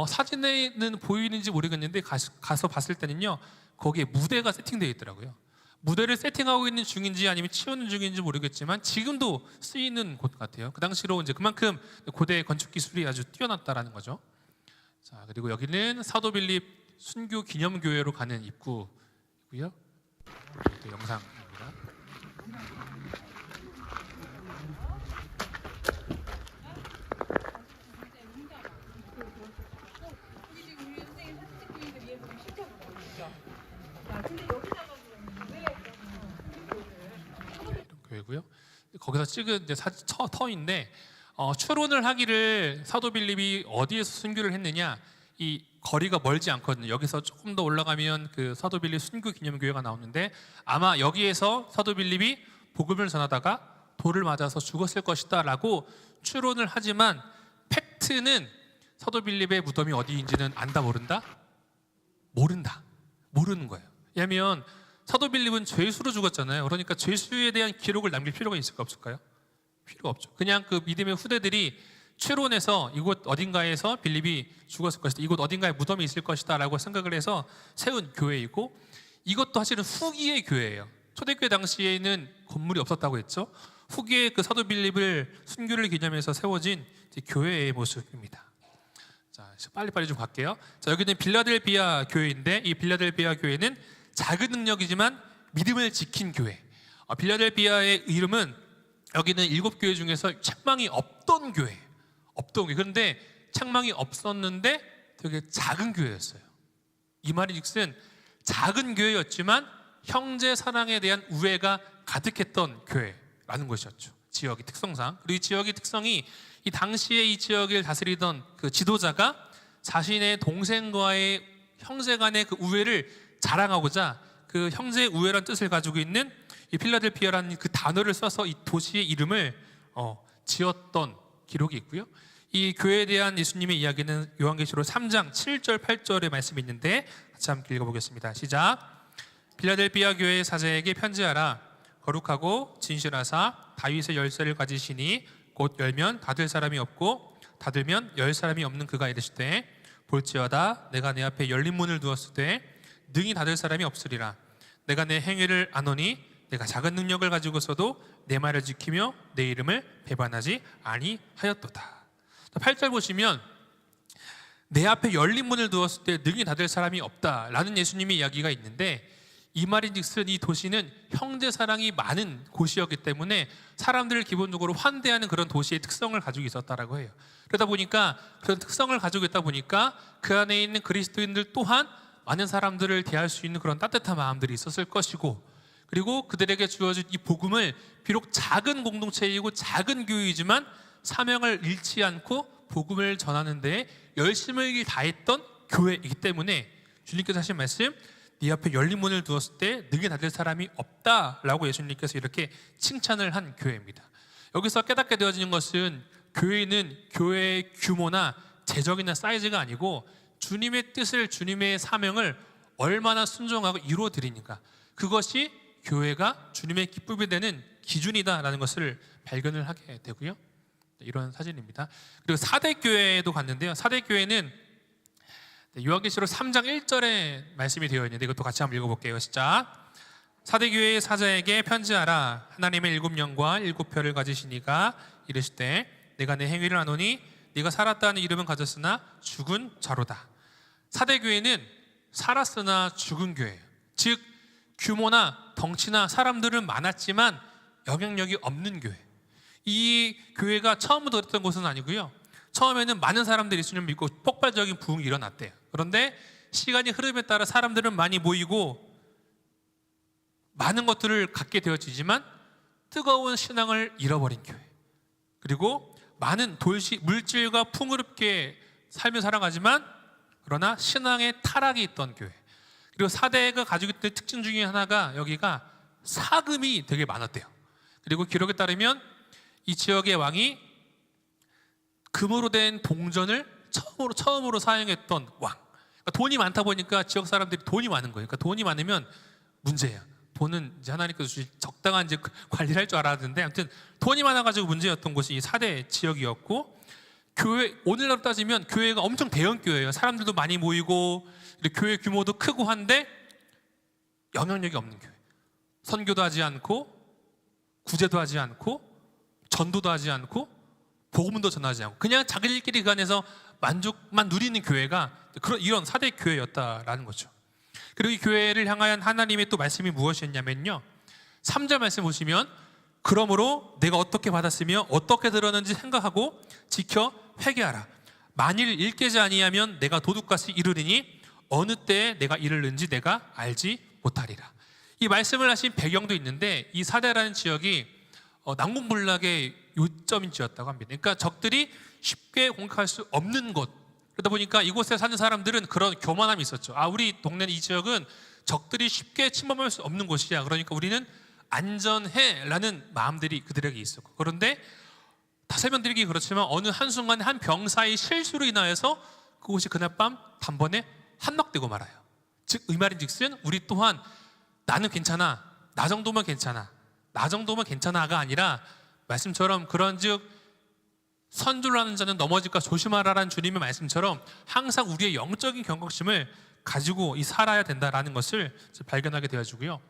[SPEAKER 1] 사진에는 보이는지 모르겠는데 가서 봤을 때는요 거기에 무대가 세팅되어 있더라고요. 무대를 세팅하고 있는 중인지 아니면 치우는 중인지 모르겠지만 지금도 쓰이는 곳 같아요. 그 당시로 이제 그만큼 고대 건축 기술이 아주 뛰어났다라는 거죠. 자, 그리고 여기는 사도 빌립 순교 기념교회로 가는 입구이고요. 또 영상입니다. 교회고요. 거기서 찍은 이제 터인데 추론을 하기를 사도 빌립이 어디에서 순교를 했느냐, 이 거리가 멀지 않거든요. 여기서 조금 더 올라가면 그 사도 빌립 순교 기념교회가 나오는데 아마 여기에서 사도 빌립이 복음을 전하다가 돌을 맞아서 죽었을 것이다라고 추론을 하지만 팩트는 사도 빌립의 무덤이 어디인지는 안다 모른다? 모르는 거예요. 왜냐하면 사도 빌립은 죄수로 죽었잖아요. 그러니까 죄수에 대한 기록을 남길 필요가 있을까 없을까요? 필요가 없죠. 그냥 그 믿음의 후대들이 추론해서 이곳 어딘가에서 빌립이 죽었을 것이다, 이곳 어딘가에 무덤이 있을 것이다 라고 생각을 해서 세운 교회이고, 이것도 사실은 후기의 교회예요. 초대교회 당시에는 건물이 없었다고 했죠. 후기의 그 사도 빌립을 순교를 기념해서 세워진 교회의 모습입니다. 자, 빨리빨리 좀 갈게요. 자, 여기는 빌라델비아 교회인데 이 빌라델비아 교회는 작은 능력이지만 믿음을 지킨 교회. 빌라델비아의 이름은 여기는 7교회 중에서 책망이 없던 교회. 그런데 책망이 없었는데 되게 작은 교회였어요. 이 말인즉슨 작은 교회였지만 형제 사랑에 대한 우애가 가득했던 교회라는 것이었죠. 지역의 특성상. 그리고 이 지역의 특성이 이 당시에 이 지역을 다스리던 그 지도자가 자신의 동생과의 형제 간의 그 우애를 자랑하고자 그 형제의 우애란 뜻을 가지고 있는 이 필라델피아라는 그 단어를 써서 이 도시의 이름을 지었던 기록이 있고요. 이 교회에 대한 예수님의 이야기는 요한계시록 3장 7절 8절의 말씀이 있는데 같이 함께 읽어보겠습니다. 시작. 필라델피아 교회의 사자에게 편지하라. 거룩하고 진실하사 다윗의 열쇠를 가지시니 곧 열면 닫을 사람이 없고 닫으면 열 사람이 없는 그가 이르시되 볼지어다 내가 내 앞에 열린 문을 두었을 때 능히 닫을 사람이 없으리라. 내가 내 행위를 아노니 내가 작은 능력을 가지고서도 내 말을 지키며 내 이름을 배반하지 아니하였도다. 8절 보시면 내 앞에 열린 문을 두었을 때 능히 닫을 사람이 없다라는 예수님의 이야기가 있는데, 이 말인즉슨 이 도시는 형제 사랑이 많은 곳이었기 때문에 사람들을 기본적으로 환대하는 그런 도시의 특성을 가지고 있었다라고 해요. 그러다 보니까 그런 특성을 가지고 있다 보니까 그 안에 있는 그리스도인들 또한 많은 사람들을 대할 수 있는 그런 따뜻한 마음들이 있었을 것이고, 그리고 그들에게 주어진 이 복음을 비록 작은 공동체이고 작은 교회이지만 사명을 잃지 않고 복음을 전하는 데에 열심을 다했던 교회이기 때문에 주님께서 하신 말씀, 네 앞에 열린 문을 두었을 때 능히 닫을 사람이 없다라고 예수님께서 이렇게 칭찬을 한 교회입니다. 여기서 깨닫게 되어지는 것은 교회는 교회의 규모나 재정이나 사이즈가 아니고 주님의 뜻을, 주님의 사명을 얼마나 순종하고 이루어드리니까 그것이 교회가 주님의 기쁨이 되는 기준이다라는 것을 발견을 하게 되고요. 이런 사진입니다. 그리고 사대교회에도 갔는데요. 사대교회는 요한계시록 3장 1절에 말씀이 되어 있는데 이것도 같이 한번 읽어볼게요. 시작. 사대교회의 사자에게 편지하라. 하나님의 7영과 7표를 가지시니가 이르시되 내가 내 행위를 아노니 네가 살았다는 이름은 가졌으나 죽은 자로다. 사대교회는 살았으나 죽은 교회예요. 즉 규모나 덩치나 사람들은 많았지만 영향력이 없는 교회. 이 교회가 처음부터 그랬던 곳은 아니고요. 처음에는 많은 사람들이 예수님을 믿고 폭발적인 부흥이 일어났대요. 그런데 시간이 흐름에 따라 사람들은 많이 모이고 많은 것들을 갖게 되어지지만 뜨거운 신앙을 잃어버린 교회. 그리고 많은 물질과 풍요롭게 삶을 살아가지만 그러나 신앙의 타락이 있던 교회. 그리고 사대가 가지고 있던 특징 중에 하나가 여기가 사금이 되게 많았대요. 그리고 기록에 따르면 이 지역의 왕이 금으로 된 동전을 처음으로 사용했던 왕. 그러니까 돈이 많다 보니까 지역 사람들이 돈이 많은 거예요. 그러니까 돈이 많으면 문제예요. 돈은 이제 하나님께서 주신 적당한 이제 관리를 할 줄 알았는데, 아무튼 돈이 많아가지고 문제였던 곳이 이 4대 지역이었고, 교회, 오늘날로 따지면 교회가 엄청 대형 교회예요. 사람들도 많이 모이고 교회 규모도 크고 한데 영향력이 없는 교회. 선교도 하지 않고 구제도 하지 않고 전도도 하지 않고 복음도 전하지 않고 그냥 자기들끼리 그 안에서 만족만 누리는 교회가 이런 4대 교회였다라는 거죠. 그리고 이 교회를 향한 하나님의 또 말씀이 무엇이었냐면요, 3절 말씀 보시면 그러므로 내가 어떻게 받았으며 어떻게 들었는지 생각하고 지켜 회개하라. 만일 일깨지 아니하면 내가 도둑같이 이르리니 어느 때에 내가 이르는지 내가 알지 못하리라. 이 말씀을 하신 배경도 있는데, 이 4대라는 지역이 난공불락의 요점인 지였다고 합니다. 그러니까 적들이 쉽게 공격할 수 없는 곳. 그러다 보니까 이곳에 사는 사람들은 그런 교만함이 있었죠. 우리 동네 이 지역은 적들이 쉽게 침범할 수 없는 곳이야. 그러니까 우리는 안전해라는 마음들이 그들에게 있었고, 그런데 다 설명드리기 그렇지만 어느 한순간에 한 병사의 실수로 인하여서 그곳이 그날 밤 단번에 함락되고 말아요. 즉 이 말인즉슨 우리 또한 나는 괜찮아, 나 정도면 괜찮아, 나 정도면 괜찮아가 아니라 말씀처럼 그런즉 선줄로 하는 자는 넘어질까 조심하라라는 주님의 말씀처럼 항상 우리의 영적인 경각심을 가지고 살아야 된다라는 것을 발견하게 되어지고요.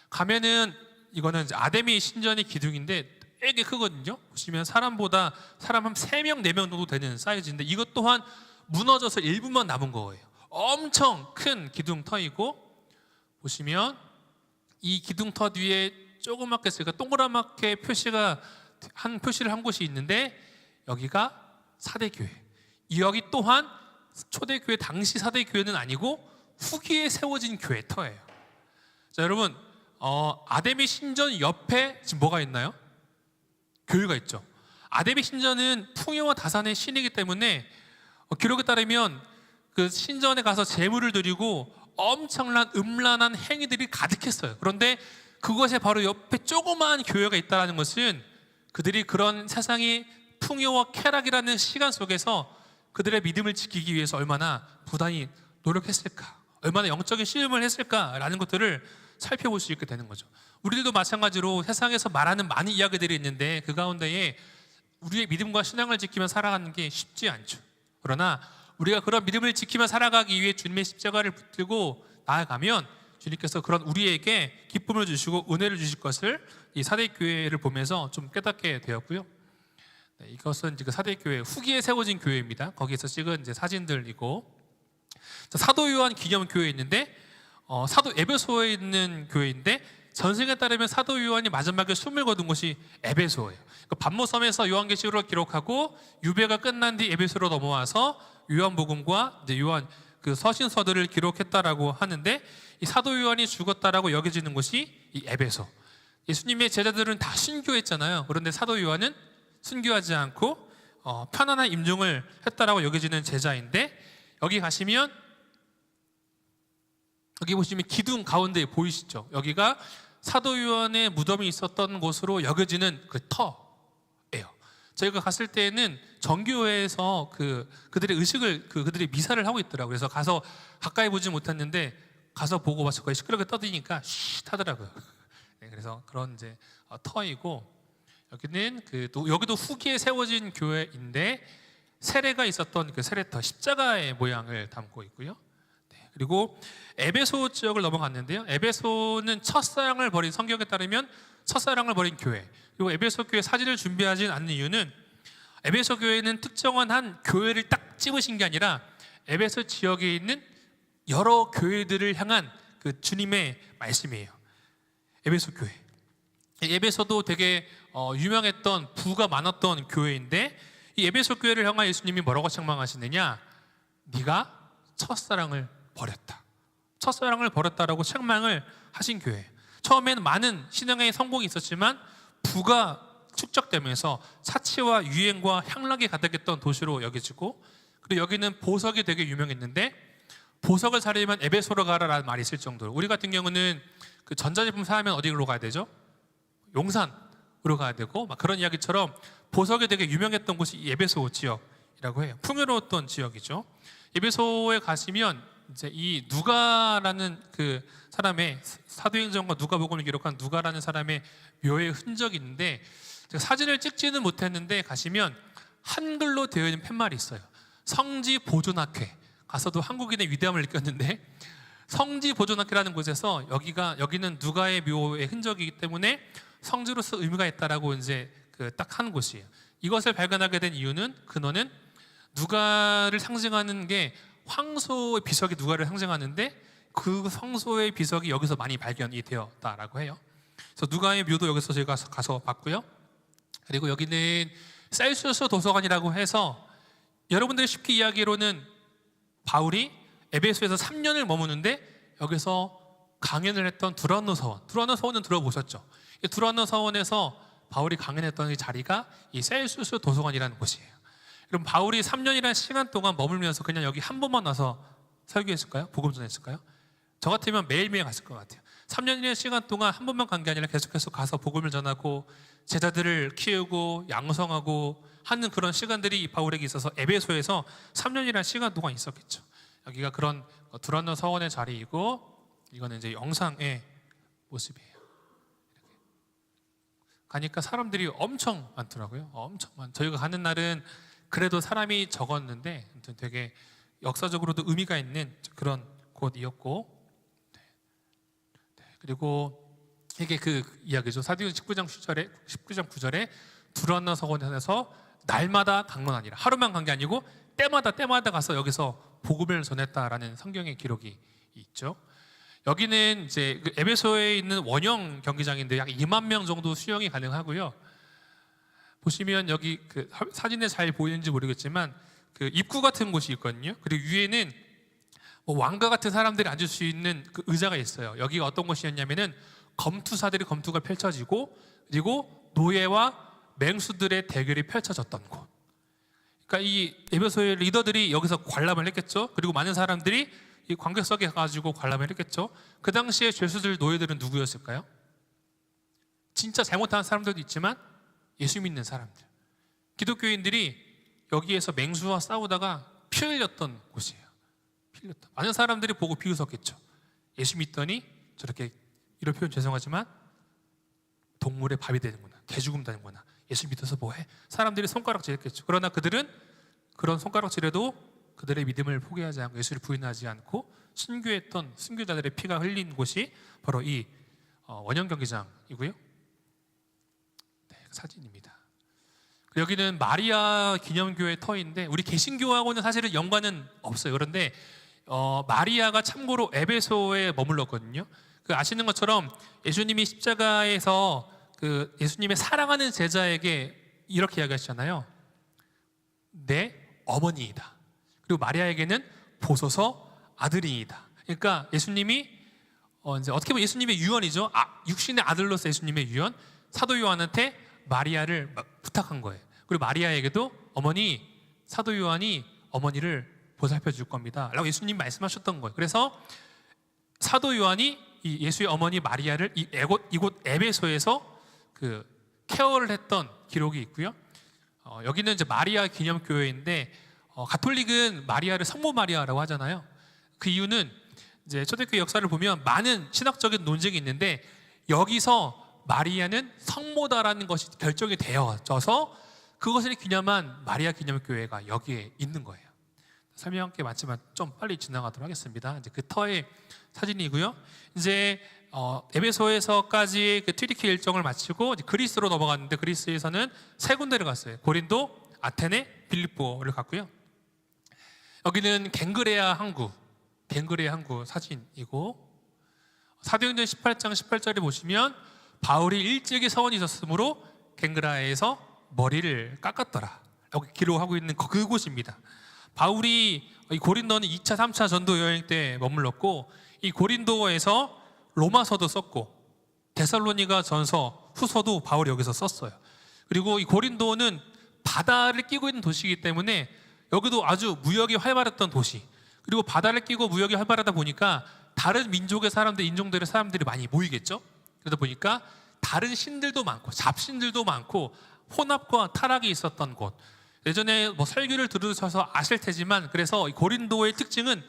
[SPEAKER 1] 가면은 이거는 아데미 신전의 기둥인데 되게 크거든요. 보시면 사람보다 사람 한 3명, 4명 정도 되는 사이즈인데 이것 또한 무너져서 일부만 남은 거예요. 엄청 큰 기둥터이고, 보시면 이 기둥터 뒤에 조그맣게 쓰니까 동그랗게 표시를 한 곳이 있는데 여기가 4대 교회. 여기 또한 초대교회 당시 4대 교회는 아니고 후기에 세워진 교회 터예요. 자, 여러분, 아데미 신전 옆에 지금 뭐가 있나요? 교회가 있죠. 아데미 신전은 풍요와 다산의 신이기 때문에 기록에 따르면 그 신전에 가서 제물을 드리고 엄청난 음란한 행위들이 가득했어요. 그런데 그것에 바로 옆에 조그마한 교회가 있다는 것은 그들이 그런 세상의 풍요와 쾌락이라는 시간 속에서 그들의 믿음을 지키기 위해서 얼마나 부단히 노력했을까, 얼마나 영적인 씨름을 했을까라는 것들을 살펴볼 수 있게 되는 거죠. 우리들도 마찬가지로 세상에서 말하는 많은 이야기들이 있는데 그 가운데에 우리의 믿음과 신앙을 지키며 살아가는 게 쉽지 않죠. 그러나 우리가 그런 믿음을 지키며 살아가기 위해 주님의 십자가를 붙들고 나아가면 주님께서 그런 우리에게 기쁨을 주시고 은혜를 주실 것을 이 4대 교회를 보면서 좀 깨닫게 되었고요. 네, 이것은 그 4대 교회 후기에 세워진 교회입니다. 거기에서 찍은 에베소들이고, 사도 요한 기념 교회 있는데 사도 에베소에 있는 교회인데 전승에 따르면 사도 요한이 마지막에 숨을 거둔 곳이 에베소예요. 반모섬에서 요한계시록을 기록하고 유배가 끝난 뒤 에베소로 넘어와서 요한복음과 이제 요한 그 서신서들을 기록했다라고 하는데, 이 사도 요한이 죽었다라고 여겨지는 곳이 이 에베소. 예수님의 제자들은 다 순교했잖아요. 그런데 사도 요한은 순교하지 않고 편안한 임종을 했다라고 여겨지는 제자인데, 여기 가시면 여기 보시면 기둥 가운데 보이시죠? 여기가 사도 요한의 무덤이 있었던 곳으로 여겨지는 그 터예요. 저희가 갔을 때는 정교회에서 그들의 의식을 그들의 미사를 하고 있더라고요. 그래서 가서 가까이 보지 못했는데 가서 보고 봐서 거의 시끄럽게 떠드니까 쉿 하더라고요. 네, 그래서 그런 이제 터이고, 여기는 여기도 후기에 세워진 교회인데 세례가 있었던 그 세례터 십자가의 모양을 담고 있고요. 그리고 에베소 지역을 넘어갔는데요. 에베소는 첫사랑을 버린, 성경에 따르면 첫사랑을 버린 교회. 그리고 에베소 교회 사진을 준비하지 않는 이유는 에베소 교회는 특정한 한 교회를 딱 집으신 게 아니라 에베소 지역에 있는 여러 교회들을 향한 그 주님의 말씀이에요. 에베소 교회. 에베소도 되게 유명했던 부가 많았던 교회인데 이 에베소 교회를 향한 예수님이 뭐라고 책망하시느냐? 네가 첫사랑을 버렸다. 첫사랑을 버렸다라고 책망을 하신 교회. 처음에는 많은 신앙의 성공이 있었지만 부가 축적되면서 사치와 유행과 향락이 가득했던 도시로 여겨지고, 그리고 여기는 보석이 되게 유명했는데 보석을 사려면 에베소로 가라라는 말이 있을 정도로, 우리 같은 경우는 그 전자제품 사려면 어디로 가야 되죠? 용산으로 가야 되고 막 그런 이야기처럼 보석이 되게 유명했던 곳이 에베소 지역이라고 해요. 풍요로웠던 지역이죠. 에베소에 가시면 이제 이 누가라는 그 사람의 사도행전과 누가복음을 기록한 누가라는 사람의 묘의 흔적이 있는데, 제가 사진을 찍지는 못했는데 가시면 한글로 되어 있는 팻말이 있어요. 성지 보존학회. 가서도 한국인의 위대함을 느꼈는데, 성지 보존학회라는 곳에서 여기는 누가의 묘의 흔적이기 때문에 성지로서 의미가 있다라고 이제 그 딱 한 곳이에요. 이것을 발견하게 된 이유는, 근원은 누가를 상징하는 게 황소의 비석이 누가를 상징하는데 그 황소의 비석이 여기서 많이 발견이 되었다라고 해요. 그래서 누가의 묘도 여기서 제가 가서 봤고요. 그리고 여기는 셀수스 도서관이라고 해서 여러분들이 쉽게 이야기로는 바울이 에베소에서 3년을 머무는데 여기서 강연을 했던 두란노 서원. 두란노 서원은 들어보셨죠? 이 두란노 서원에서 바울이 강연했던 이 자리가 이 셀수스 도서관이라는 곳이에요. 그럼 바울이 3년이라는 시간 동안 머물면서 그냥 여기 한 번만 와서 설교했을까요? 복음 전했을까요? 저 같으면 매일매일 갔을 것 같아요. 3년이라는 시간 동안 한 번만 간 게 아니라 계속해서 가서 복음을 전하고 제자들을 키우고 양성하고 하는 그런 시간들이 바울에게 있어서 에베소에서 3년이라는 시간 동안 있었겠죠. 여기가 그런 두란노 서원의 자리이고, 이거는 이제 영상의 모습이에요. 이렇게 가니까 사람들이 엄청 많더라고요. 엄청 저희가 가는 날은 그래도 사람이 적었는데 아무튼 되게 역사적으로도 의미가 있는 그런 곳이었고, 그리고 이게 그 이야기죠. 사도행전 19장 9절에 두란노 서원에서 날마다 강론하니라. 하루만 간 게 아니고 때마다 가서 여기서 복음을 전했다라는 성경의 기록이 있죠. 여기는 이제 그 에베소에 있는 원형 경기장인데 약 2만 명 정도 수용이 가능하고요. 보시면 여기 그 사진에 잘 보이는지 모르겠지만 그 입구 같은 곳이 있거든요. 그리고 위에는 뭐 왕과 같은 사람들이 앉을 수 있는 그 의자가 있어요. 여기가 어떤 곳이었냐면은 검투사들의 검투가 펼쳐지고, 그리고 노예와 맹수들의 대결이 펼쳐졌던 곳. 그러니까 이 에베소의 리더들이 여기서 관람을 했겠죠. 그리고 많은 사람들이 이 관객석에 가가지고 관람을 했겠죠. 그 당시에 죄수들, 노예들은 누구였을까요? 진짜 잘못한 사람들도 있지만 예수 믿는 사람들, 기독교인들이 여기에서 맹수와 싸우다가 피 흘렸던 곳이에요. 피 흘렸다. 많은 사람들이 보고 비웃었겠죠. 예수 믿더니 저렇게, 이런 표현 죄송하지만 동물의 밥이 되는구나, 개죽음 되는구나, 예수 믿어서 뭐해? 사람들이 손가락질했겠죠. 그러나 그들은 그런 손가락질에도 그들의 믿음을 포기하지 않고 예수를 부인하지 않고 순교했던 순교자들의 피가 흘린 곳이 바로 이 원형 경기장이고요. 네, 사진입니다. 여기는 마리아 기념교회 터인데 우리 개신교하고는 사실은 연관은 없어요. 그런데 마리아가 참고로 에베소에 머물렀거든요. 그 아시는 것처럼 예수님이 십자가에서 그 예수님의 사랑하는 제자에게 이렇게 이야기하시잖아요. 내 어머니이다. 그리고 마리아에게는 보소서 아들이이다. 그러니까 예수님이 이제 어떻게 보면 예수님의 유언이죠. 육신의 아들로서 예수님의 유언. 사도 요한한테 마리아를 부탁한 거예요. 그리고 마리아에게도 어머니, 사도 요한이 어머니를 보살펴 줄 겁니다 라고 예수님 말씀하셨던 거예요. 그래서 사도 요한이 이 예수의 어머니 마리아를 이곳 에베소에서 그 케어를 했던 기록이 있고요. 여기는 이제 마리아 기념교회인데 가톨릭은 마리아를 성모 마리아라고 하잖아요. 그 이유는 이제 초대교회 역사를 보면 많은 신학적인 논쟁이 있는데 여기서 마리아는 성모다라는 것이 결정이 되어져서 그것을 기념한 마리아 기념교회가 여기에 있는 거예요. 설명할 게 많지만 좀 빨리 지나가도록 하겠습니다. 이제 그 터의 사진이고요. 이제 에베소에서까지 그 튀르키 일정을 마치고 이제 그리스로 넘어갔는데 그리스에서는 세 군데를 갔어요. 고린도, 아테네, 빌립보를 갔고요. 여기는 갱그레아 항구, 갱그레의 항구 사진이고, 사도행전 18장 18절에 보시면 바울이 일찍이 서원이 있었으므로 갱그라에서 머리를 깎았더라 라고 기록하고 있는 그곳입니다. 바울이 이 고린도는 2차 3차 전도 여행 때 머물렀고, 이 고린도에서 로마서도 썼고 데살로니가 전서 후서도 바울이 여기서 썼어요. 그리고 이 고린도는 바다를 끼고 있는 도시이기 때문에 여기도 아주 무역이 활발했던 도시, 그리고 바다를 끼고 무역이 활발하다 보니까 다른 민족의 사람들, 인종들의 사람들이 많이 모이겠죠. 그러다 보니까 다른 신들도 많고 잡신들도 많고 혼합과 타락이 있었던 곳. 예전에 뭐 설교를 들으셔서 아실 테지만, 그래서 이 고린도의 특징은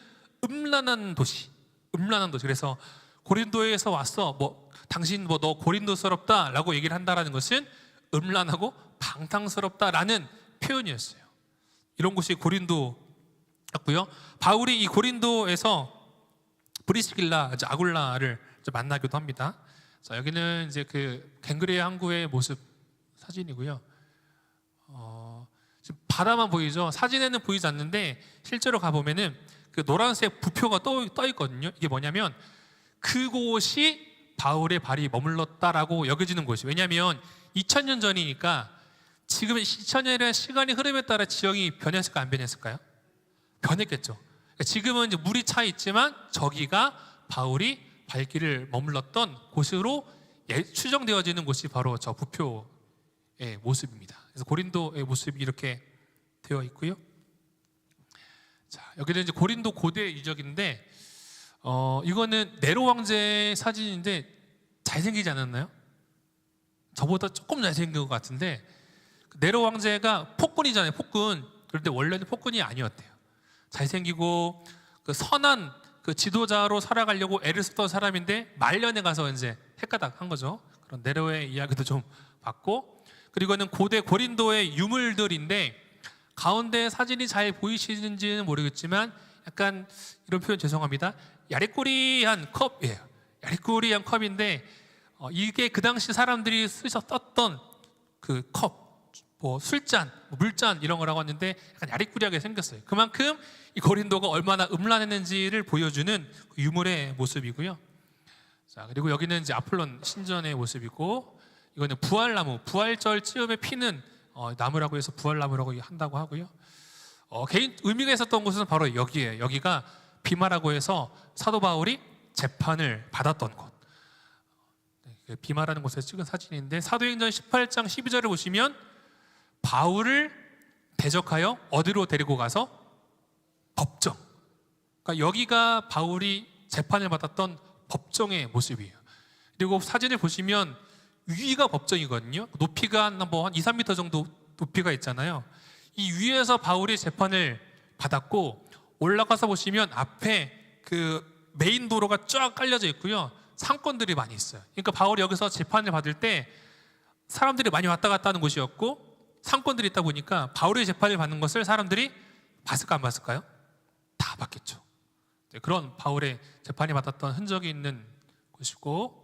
[SPEAKER 1] 음란한 도시, 음란한 도시. 그래서 고린도에서 왔어, 뭐 당신 뭐 너 고린도스럽다라고 얘기를 한다라는 것은 음란하고 방탕스럽다라는 표현이었어요. 이런 곳이 고린도였고요. 바울이 이 고린도에서 브리스길라, 아굴라를 만나기도 합니다. 자, 여기는 이제 그 갱그레의 항구의 모습 사진이고요. 지금 바다만 보이죠? 사진에는 보이지 않는데 실제로 가보면은 그 노란색 부표가 떠 있거든요. 이게 뭐냐면 그곳이 바울의 발이 머물렀다라고 여겨지는 곳이. 왜냐하면 2000년 전이니까 지금 2000년의 시간이 흐름에 따라 지형이 변했을까 안 변했을까요? 변했겠죠. 지금은 이제 물이 차 있지만 저기가 바울이 발길을 머물렀던 곳으로 추정되어지는 곳이 바로 저 부표의 모습입니다. 그래서 고린도의 모습이 이렇게 되어 있고요. 자, 여기는 이제 고린도 고대 유적인데, 이거는 네로 왕제의 사진인데 잘생기지 않았나요? 저보다 조금 잘생긴 것 같은데, 네로 왕제가 폭군이잖아요, 폭군. 그런데 원래는 폭군이 아니었대요. 잘생기고 그 선한 그 지도자로 살아가려고 애를 썼던 사람인데 말년에 가서 이제 헷가닥한 거죠. 그런 네로의 이야기도 좀 봤고, 그리고는 고대 고린도의 유물들인데 가운데 사진이 잘 보이시는지는 모르겠지만 약간 이런 표현 죄송합니다. 야리꾸리한 컵이에요. 야리꾸리한 컵인데 이게 그 당시 사람들이 썼던 그 컵, 뭐 술잔, 뭐 물잔 이런 거라고 하는데 약간 야리꾸리하게 생겼어요. 그만큼 이 고린도가 얼마나 음란했는지를 보여주는 유물의 모습이고요. 자, 그리고 여기는 이제 아폴론 신전의 모습이고, 이거는 부활나무, 부활절 찌음에 피는 나무라고 해서 부활나무라고 한다고 하고요. 개인 의미가 있었던 곳은 바로 여기에요. 여기가 비마라고 해서 사도 바울이 재판을 받았던 곳. 비마라는 곳에서 찍은 사진인데, 사도행전 18장 12절을 보시면 바울을 대적하여 어디로 데리고 가서 법정. 그러니까 여기가 바울이 재판을 받았던 법정의 모습이에요. 그리고 사진을 보시면 위가 법정이거든요. 높이가 한 2, 3m 정도 높이가 있잖아요. 이 위에서 바울이 재판을 받았고, 올라가서 보시면 앞에 그 메인 도로가 쫙 깔려져 있고요. 상권들이 많이 있어요. 그러니까 바울이 여기서 재판을 받을 때 사람들이 많이 왔다 갔다 하는 곳이었고, 상권들이 있다 보니까 바울의 재판을 받는 것을 사람들이 봤을까 안 봤을까요? 다 봤겠죠. 그런 바울의 재판이 받았던 흔적이 있는 곳이고,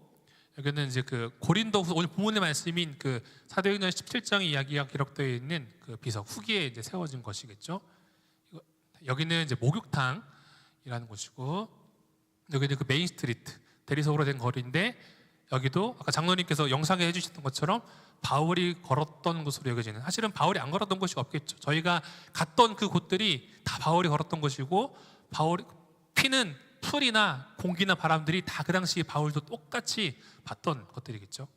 [SPEAKER 1] 여기는 이제 그 고린도후서, 오늘 본문의 말씀인 그 사도행전 17장의 이야기가 기록되어 있는 그 비석 후기에 이제 세워진 것이겠죠. 여기는 이제 목욕탕이라는 곳이고, 여기는 그 메인 스트리트, 대리석으로 된 거리인데, 여기도 아까 장로님께서 영상에 해주셨던 것처럼 바울이 걸었던 곳으로 여겨지는, 사실은 바울이 안 걸었던 곳이 없겠죠. 저희가 갔던 그 곳들이 다 바울이 걸었던 곳이고, 바울이 피는 풀이나 공기나 바람들이 다 그 당시 바울도 똑같이 봤던 것들이겠죠.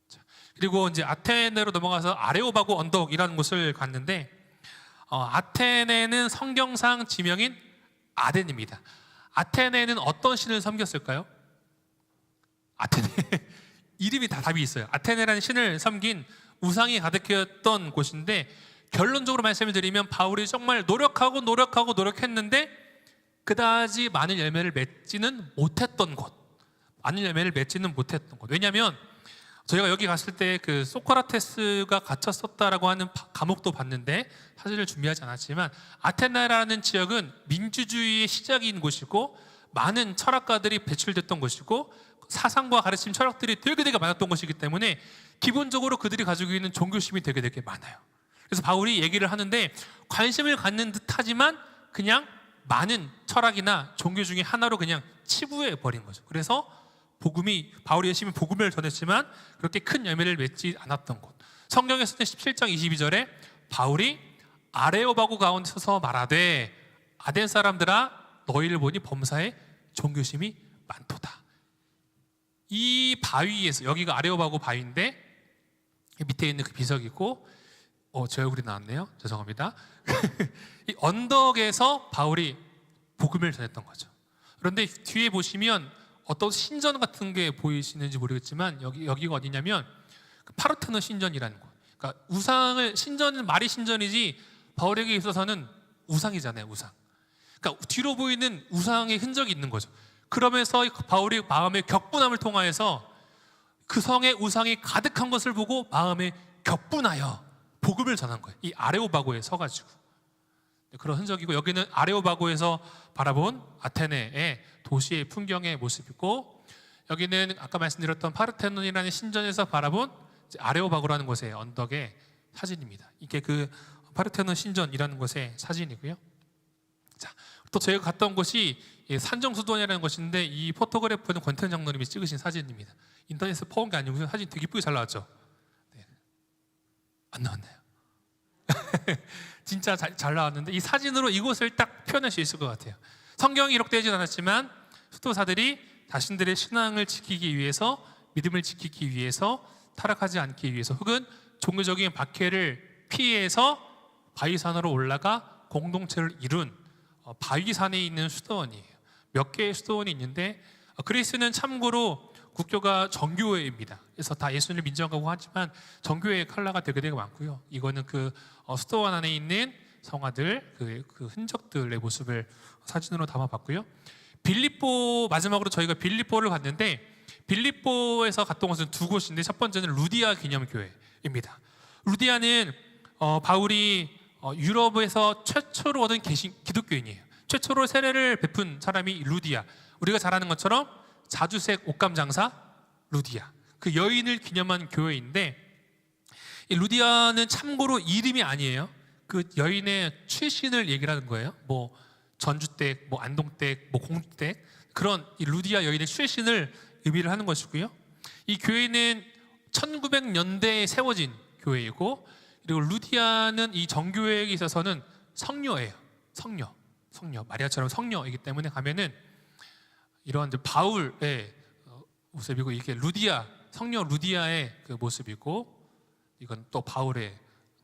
[SPEAKER 1] 자, 그리고 이제 아테네로 넘어가서 아레오바고 언덕이라는 곳을 갔는데, 아테네는 성경상 지명인 아덴입니다. 아테네는 어떤 신을 섬겼을까요? 아테네 이름이 다 답이 있어요. 아테네라는 신을 섬긴 우상이 가득했던 곳인데, 결론적으로 말씀을 드리면 바울이 정말 노력했는데 그다지 많은 열매를 맺지는 못했던 곳. 왜냐하면 저희가 여기 갔을 때 그 소크라테스가 갇혔었다라고 하는 감옥도 봤는데 사진을 준비하지 않았지만, 아테네라는 지역은 민주주의의 시작인 곳이고 많은 철학가들이 배출됐던 곳이고 사상과 가르침 철학들이 되게 많았던 곳이기 때문에 기본적으로 그들이 가지고 있는 종교심이 되게 많아요. 그래서 바울이 얘기를 하는데 관심을 갖는 듯 하지만 그냥 많은 철학이나 종교 중에 하나로 그냥 치부해 버린 거죠. 그래서 복음이 바울이 열심히 복음을 전했지만 그렇게 큰 열매를 맺지 않았던 것. 성경에서는 17장 22절에 바울이 아레오바고 가운데 서서 말하되 아덴 사람들아 너희를 보니 범사에 종교심이 많도다. 이 바위에서, 여기가 아레오바고 바위인데 밑에 있는 그 비석이고, 제 얼굴이 나왔네요. 죄송합니다. 이 언덕에서 바울이 복음을 전했던 거죠. 그런데 뒤에 보시면 어떤 신전 같은 게 보이시는지 모르겠지만 여기가 어디냐면 그 파르테논 신전이라는 거. 그러니까 우상을, 신전은 말이 신전이지 바울에게 있어서는 우상이잖아요. 우상. 그러니까 뒤로 보이는 우상의 흔적이 있는 거죠. 그러면서 바울이 마음의 격분함을 통하여서 그 성에 우상이 가득한 것을 보고 마음에 격분하여 복음을 전한 거예요. 이 아레오바고에 서가지고. 그런 흔적이고, 여기는 아레오바고에서 바라본 아테네의 도시의 풍경의 모습이고, 여기는 아까 말씀드렸던 파르테논이라는 신전에서 바라본 아레오바고라는 곳의 언덕의 사진입니다. 이게 그 파르테논 신전이라는 곳의 사진이고요. 자, 또 저희가 갔던 곳이 산정수도원이라는 곳인데, 이 포토그래프는 권태현 장로님이 찍으신 사진입니다. 인터넷에서 퍼온 게 아니고 사진 되게 이쁘게 잘 나왔죠. 네. 안 나왔나요? 진짜 잘 나왔는데 이 사진으로 이곳을 딱 표현할 수 있을 것 같아요. 성경이 기록되진 않았지만 수도사들이 자신들의 신앙을 지키기 위해서, 믿음을 지키기 위해서, 타락하지 않기 위해서, 혹은 종교적인 박해를 피해서 바위산으로 올라가 공동체를 이룬 바위산에 있는 수도원이에요. 몇 개의 수도원이 있는데, 그리스는 참고로 국교가 정교회입니다. 그래서 다 예수님을 민정하고 하지만 정교회의 컬러가 되게 많고요. 이거는 그 수도원 안에 있는 성화들, 그 흔적들의 모습을 사진으로 담아봤고요. 빌립보, 마지막으로 저희가 빌립보를 갔는데, 빌립보에서 갔던 곳은 두 곳인데, 첫 번째는 루디아 기념교회입니다. 루디아는 바울이 유럽에서 최초로 얻은 기독교인이에요. 최초로 세례를 베푼 사람이 루디아. 우리가 잘 아는 것처럼 자주색 옷감 장사 루디아, 그 여인을 기념한 교회인데, 이 루디아는 참고로 이름이 아니에요. 그 여인의 출신을 얘기를 하는 거예요. 뭐 전주댁, 뭐 안동댁, 뭐 공주댁, 그런 이 루디아 여인의 출신을 의미를 하는 것이고요. 이 교회는 1900년대에 세워진 교회이고, 그리고 루디아는 이 정교회에 있어서는 성녀예요. 성녀 마리아처럼 성녀이기 때문에 가면은 이런 바울의 모습이고, 이게 루디아, 성녀 루디아의 그 모습이고, 이건 또 바울의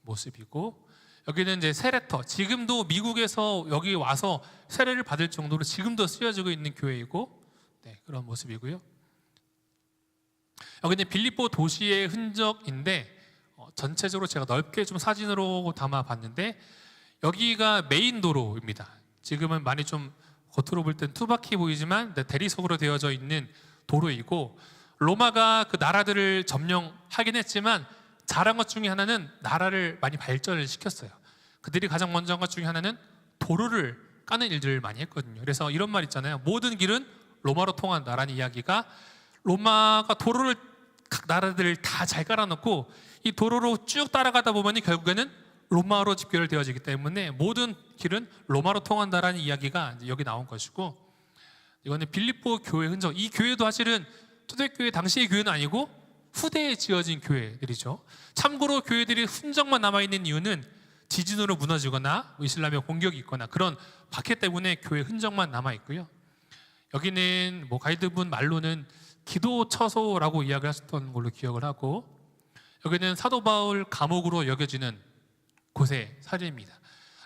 [SPEAKER 1] 모습이고, 여기는 이제 세례터, 지금도 미국에서 여기 와서 세례를 받을 정도로 지금도 쓰여지고 있는 교회이고, 네, 그런 모습이고요. 여기는 빌립보 도시의 흔적인데, 전체적으로 제가 넓게 좀 사진으로 담아봤는데, 여기가 메인 도로입니다. 지금은 많이 좀 겉으로 볼 땐 투박해 보이지만 대리석으로 되어져 있는 도로이고, 로마가 그 나라들을 점령하긴 했지만 잘한 것 중에 하나는 나라를 많이 발전을 시켰어요. 그들이 가장 먼저 한 것 중에 하나는 도로를 까는 일들을 많이 했거든요. 그래서 이런 말 있잖아요. 모든 길은 로마로 통한다라는 이야기가, 로마가 도로를 각 나라들을 다 잘 깔아놓고 이 도로로 쭉 따라가다 보면 결국에는 로마로 집결되어지기 때문에 모든 길은 로마로 통한다라는 이야기가 여기 나온 것이고, 이거는 빌립보 교회 흔적. 이 교회도 사실은 초대교회 당시의 교회는 아니고 후대에 지어진 교회들이죠. 참고로 교회들이 흔적만 남아있는 이유는 지진으로 무너지거나 이슬람의 공격이 있거나 그런 박해 때문에 교회 흔적만 남아있고요. 여기는 뭐 가이드분 말로는 기도 처소라고 이야기를 하셨던 걸로 기억을 하고, 여기는 사도 바울 감옥으로 여겨지는 곳의 사진입니다.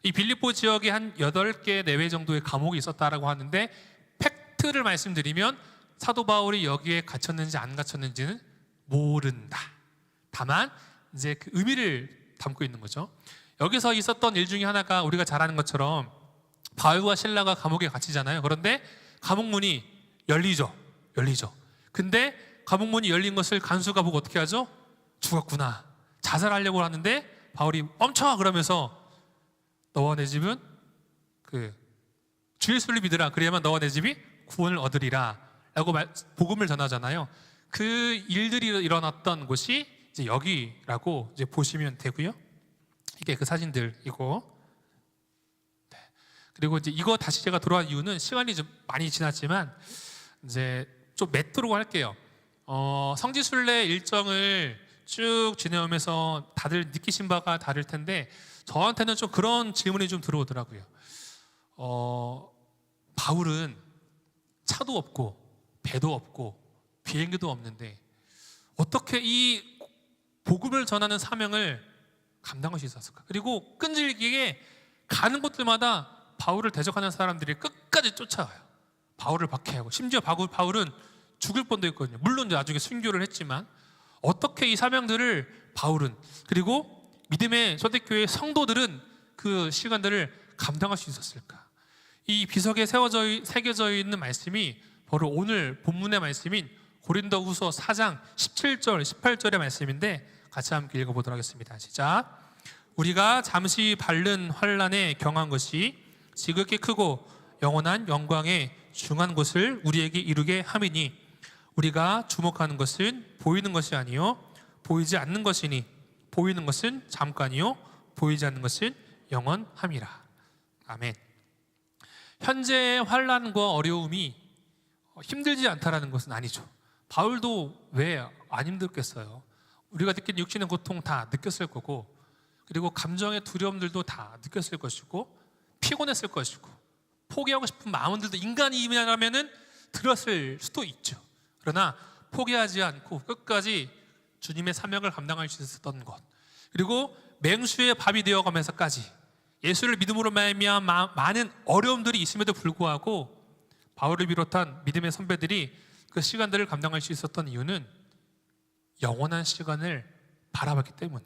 [SPEAKER 1] 이 빌립보 지역에 한 8개 내외 정도의 감옥이 있었다라고 하는데, 팩트를 말씀드리면 사도 바울이 여기에 갇혔는지 안 갇혔는지는 모른다. 다만 이제 그 의미를 담고 있는 거죠. 여기서 있었던 일 중에 하나가 우리가 잘 아는 것처럼 바울과 실라가 감옥에 갇히잖아요. 그런데 감옥문이 열리죠. 근데 감옥문이 열린 것을 간수가 보고 어떻게 하죠? 죽었구나, 자살하려고 하는데 바울이 멈춰! 그러면서 너와 내 집은 그 주 예수를 믿으라, 그래야만 너와 내 집이 구원을 얻으리라 라고 복음을 전하잖아요. 그 일들이 일어났던 곳이 이제 여기라고 이제 보시면 되고요. 이게 그 사진들이고, 네. 그리고 이제 이거 다시 제가 돌아온 이유는 시간이 좀 많이 지났지만 이제 좀 맺도록 할게요. 성지순례 일정을 쭉 지내오면서 다들 느끼신 바가 다를 텐데 저한테는 좀 그런 질문이 좀 들어오더라고요. 바울은 차도 없고 배도 없고 비행기도 없는데 어떻게 이 복음을 전하는 사명을 감당할 수 있었을까? 그리고 끈질기게 가는 곳들마다 바울을 대적하는 사람들이 끝까지 쫓아와요. 바울을 박해하고 심지어 바울은 죽을 뻔도 했거든요. 물론 나중에 순교를 했지만 어떻게 이 사명들을 바울은 그리고 믿음의 초대교회 성도들은 그 시간들을 감당할 수 있었을까? 이 비석에 새겨져 있는 말씀이 바로 오늘 본문의 말씀인 고린도후서 4장 17절, 18절의 말씀인데 같이 함께 읽어보도록 하겠습니다. 시작. 우리가 잠시 밟는 환난에 경한 것이 지극히 크고 영원한 영광의 중한 곳을 우리에게 이루게 함이니 우리가 주목하는 것은 보이는 것이 아니요 보이지 않는 것이니 보이는 것은 잠깐이요 보이지 않는 것은 영원함이라. 아멘. 현재의 환난과 어려움이 힘들지 않다라는 것은 아니죠. 바울도 왜 안 힘들겠어요? 우리가 느낀 육신의 고통 다 느꼈을 거고 그리고 감정의 두려움들도 다 느꼈을 것이고 피곤했을 것이고 포기하고 싶은 마음들도 인간이라면은 들었을 수도 있죠. 그러나 포기하지 않고 끝까지 주님의 사명을 감당할 수 있었던 것 그리고 맹수의 밥이 되어가면서까지 예수를 믿음으로 말미암아 많은 어려움들이 있음에도 불구하고 바울을 비롯한 믿음의 선배들이 그 시간들을 감당할 수 있었던 이유는 영원한 시간을 바라봤기 때문에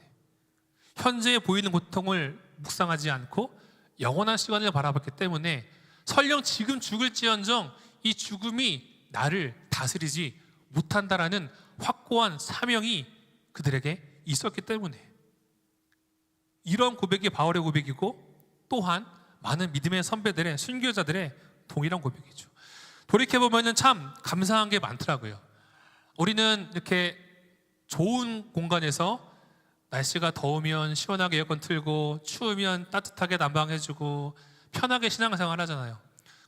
[SPEAKER 1] 현재에 보이는 고통을 묵상하지 않고 영원한 시간을 바라봤기 때문에 설령 지금 죽을지언정 이 죽음이 나를 다스리지 못한다라는 확고한 사명이 그들에게 있었기 때문에 이런 고백이 바울의 고백이고 또한 많은 믿음의 선배들의 순교자들의 동일한 고백이죠. 돌이켜보면 참 감사한 게 많더라고요. 우리는 이렇게 좋은 공간에서 날씨가 더우면 시원하게 에어컨 틀고 추우면 따뜻하게 난방해주고 편하게 신앙생활 하잖아요.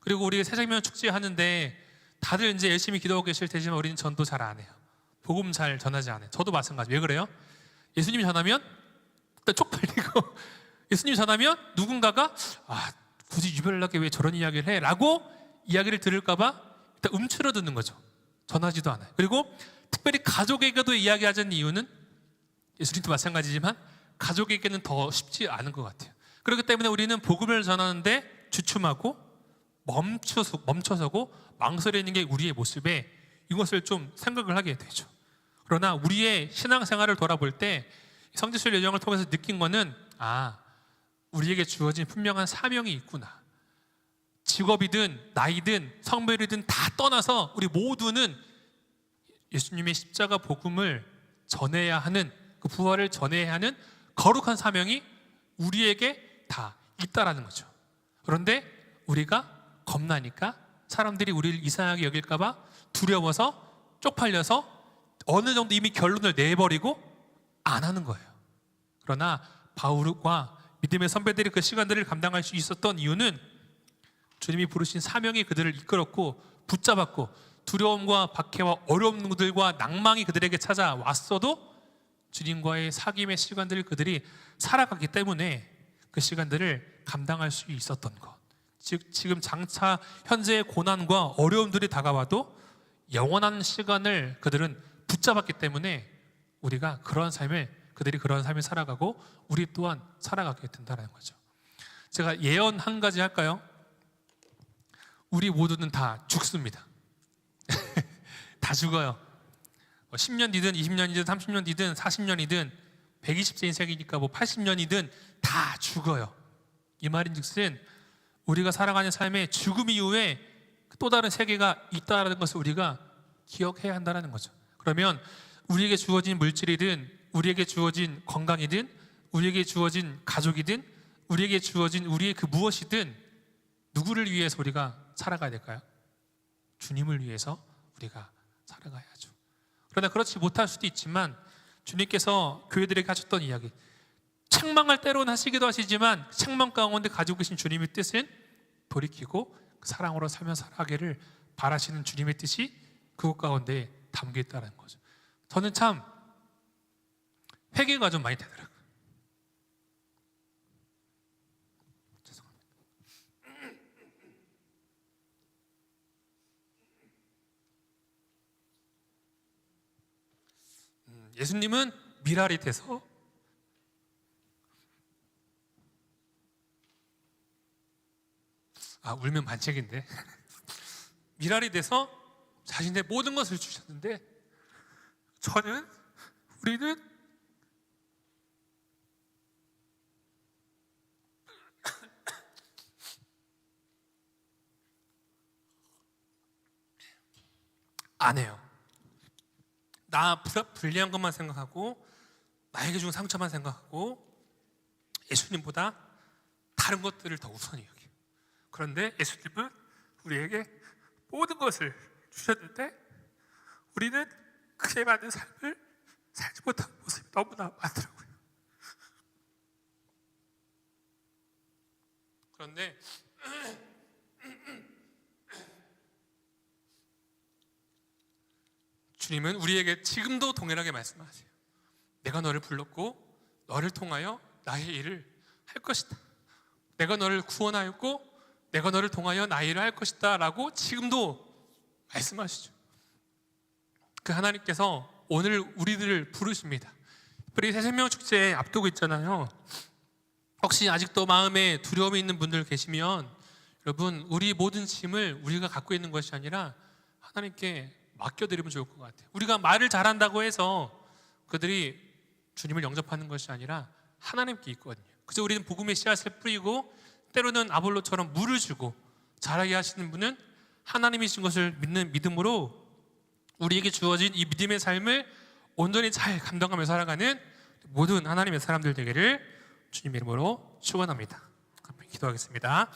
[SPEAKER 1] 그리고 우리 새생명 축제 하는데 다들 이제 열심히 기도하고 계실 테지만 우리는 전도 잘 안 해요. 복음 잘 전하지 않아요. 저도 마찬가지. 왜 그래요? 예수님이 전하면 일단 쪽팔리고 예수님이 전하면 누군가가 굳이 유별나게 왜 저런 이야기를 해? 라고 이야기를 들을까 봐 일단 움츠러 듣는 거죠. 전하지도 않아요. 그리고 특별히 가족에게도 이야기하자는 이유는 예수님도 마찬가지지만 가족에게는 더 쉽지 않은 것 같아요. 그렇기 때문에 우리는 복음을 전하는데 주춤하고 멈춰서고 망설이는 게 우리의 모습에 이것을 좀 생각을 하게 되죠. 그러나 우리의 신앙생활을 돌아볼 때 성지순례 여정을 통해서 느낀 거는 우리에게 주어진 분명한 사명이 있구나. 직업이든 나이든 성별이든 다 떠나서 우리 모두는 예수님의 십자가 복음을 전해야 하는 그 부활을 전해야 하는 거룩한 사명이 우리에게 다 있다라는 거죠. 그런데 우리가 겁나니까 사람들이 우리를 이상하게 여길까 봐 두려워서 쪽팔려서 어느 정도 이미 결론을 내버리고 안 하는 거예요. 그러나 바울과 믿음의 선배들이 그 시간들을 감당할 수 있었던 이유는 주님이 부르신 사명이 그들을 이끌었고 붙잡았고 두려움과 박해와 어려움들과 낭망이 그들에게 찾아왔어도 주님과의 사귐의 시간들을 그들이 살아갔기 때문에 그 시간들을 감당할 수 있었던 것. 즉 지금 장차 현재의 고난과 어려움들이 다가와도 영원한 시간을 그들은 붙잡았기 때문에 우리가 그들이 그런 삶을 살아가고 우리 또한 살아가게 된다는 거죠. 제가 예언 한 가지 할까요? 우리 모두는 다 죽습니다. 다 죽어요. 10년 뒤든 20년 뒤든 30년 뒤든 40년이든 120세 인생이니까 80년이든 다 죽어요. 이 말인즉슨 우리가 살아가는 삶에 죽음 이후에 또 다른 세계가 있다는 것을 우리가 기억해야 한다는 거죠. 그러면 우리에게 주어진 물질이든 우리에게 주어진 건강이든 우리에게 주어진 가족이든 우리에게 주어진 우리의 그 무엇이든 누구를 위해서 우리가 살아가야 될까요? 주님을 위해서 우리가 살아가야죠. 그러나 그렇지 못할 수도 있지만 주님께서 교회들에게 하셨던 이야기, 책망할 때로는 하시기도 하시지만 책망 가운데 가지고 계신 주님의 뜻은 돌이키고 사랑으로 살며 살아가기를 바라시는 주님의 뜻이 그것 가운데 담겨 있다는 거죠. 저는 참 회개가 좀 많이 되더라고요. 죄송합니다. 예수님은 미랄이 돼서 울면 반칙인데 미랄이 돼서 자신의 모든 것을 주셨는데 우리는 안 해요. 나 불리한 것만 생각하고 나에게 준 상처만 생각하고 예수님보다 다른 것들을 더 우선히 여겨요. 그런데 예수님은 우리에게 모든 것을 주셨는데 우리는 그에 맞는 삶을 살지 못하는 모습이 너무나 많더라고요. 그런데 주님은 우리에게 지금도 동일하게 말씀하세요. 내가 너를 불렀고 너를 통하여 나의 일을 할 것이다. 내가 너를 구원하였고 내가 너를 통하여 나의 일을 할 것이다 라고 지금도 말씀하시죠. 그 하나님께서 오늘 우리들을 부르십니다. 특별히 새생명 축제 앞두고 있잖아요. 혹시 아직도 마음에 두려움이 있는 분들 계시면 여러분, 우리 모든 짐을 우리가 갖고 있는 것이 아니라 하나님께 맡겨드리면 좋을 것 같아요. 우리가 말을 잘한다고 해서 그들이 주님을 영접하는 것이 아니라 하나님께 있거든요. 그래서 우리는 복음의 씨앗을 뿌리고 때로는 아볼로처럼 물을 주고 자라게 하시는 분은 하나님이신 것을 믿는 믿음으로 우리에게 주어진 이 믿음의 삶을 온전히 잘 감당하며 살아가는 모든 하나님의 사람들 되기를 주님의 이름으로 축원합니다. 기도하겠습니다.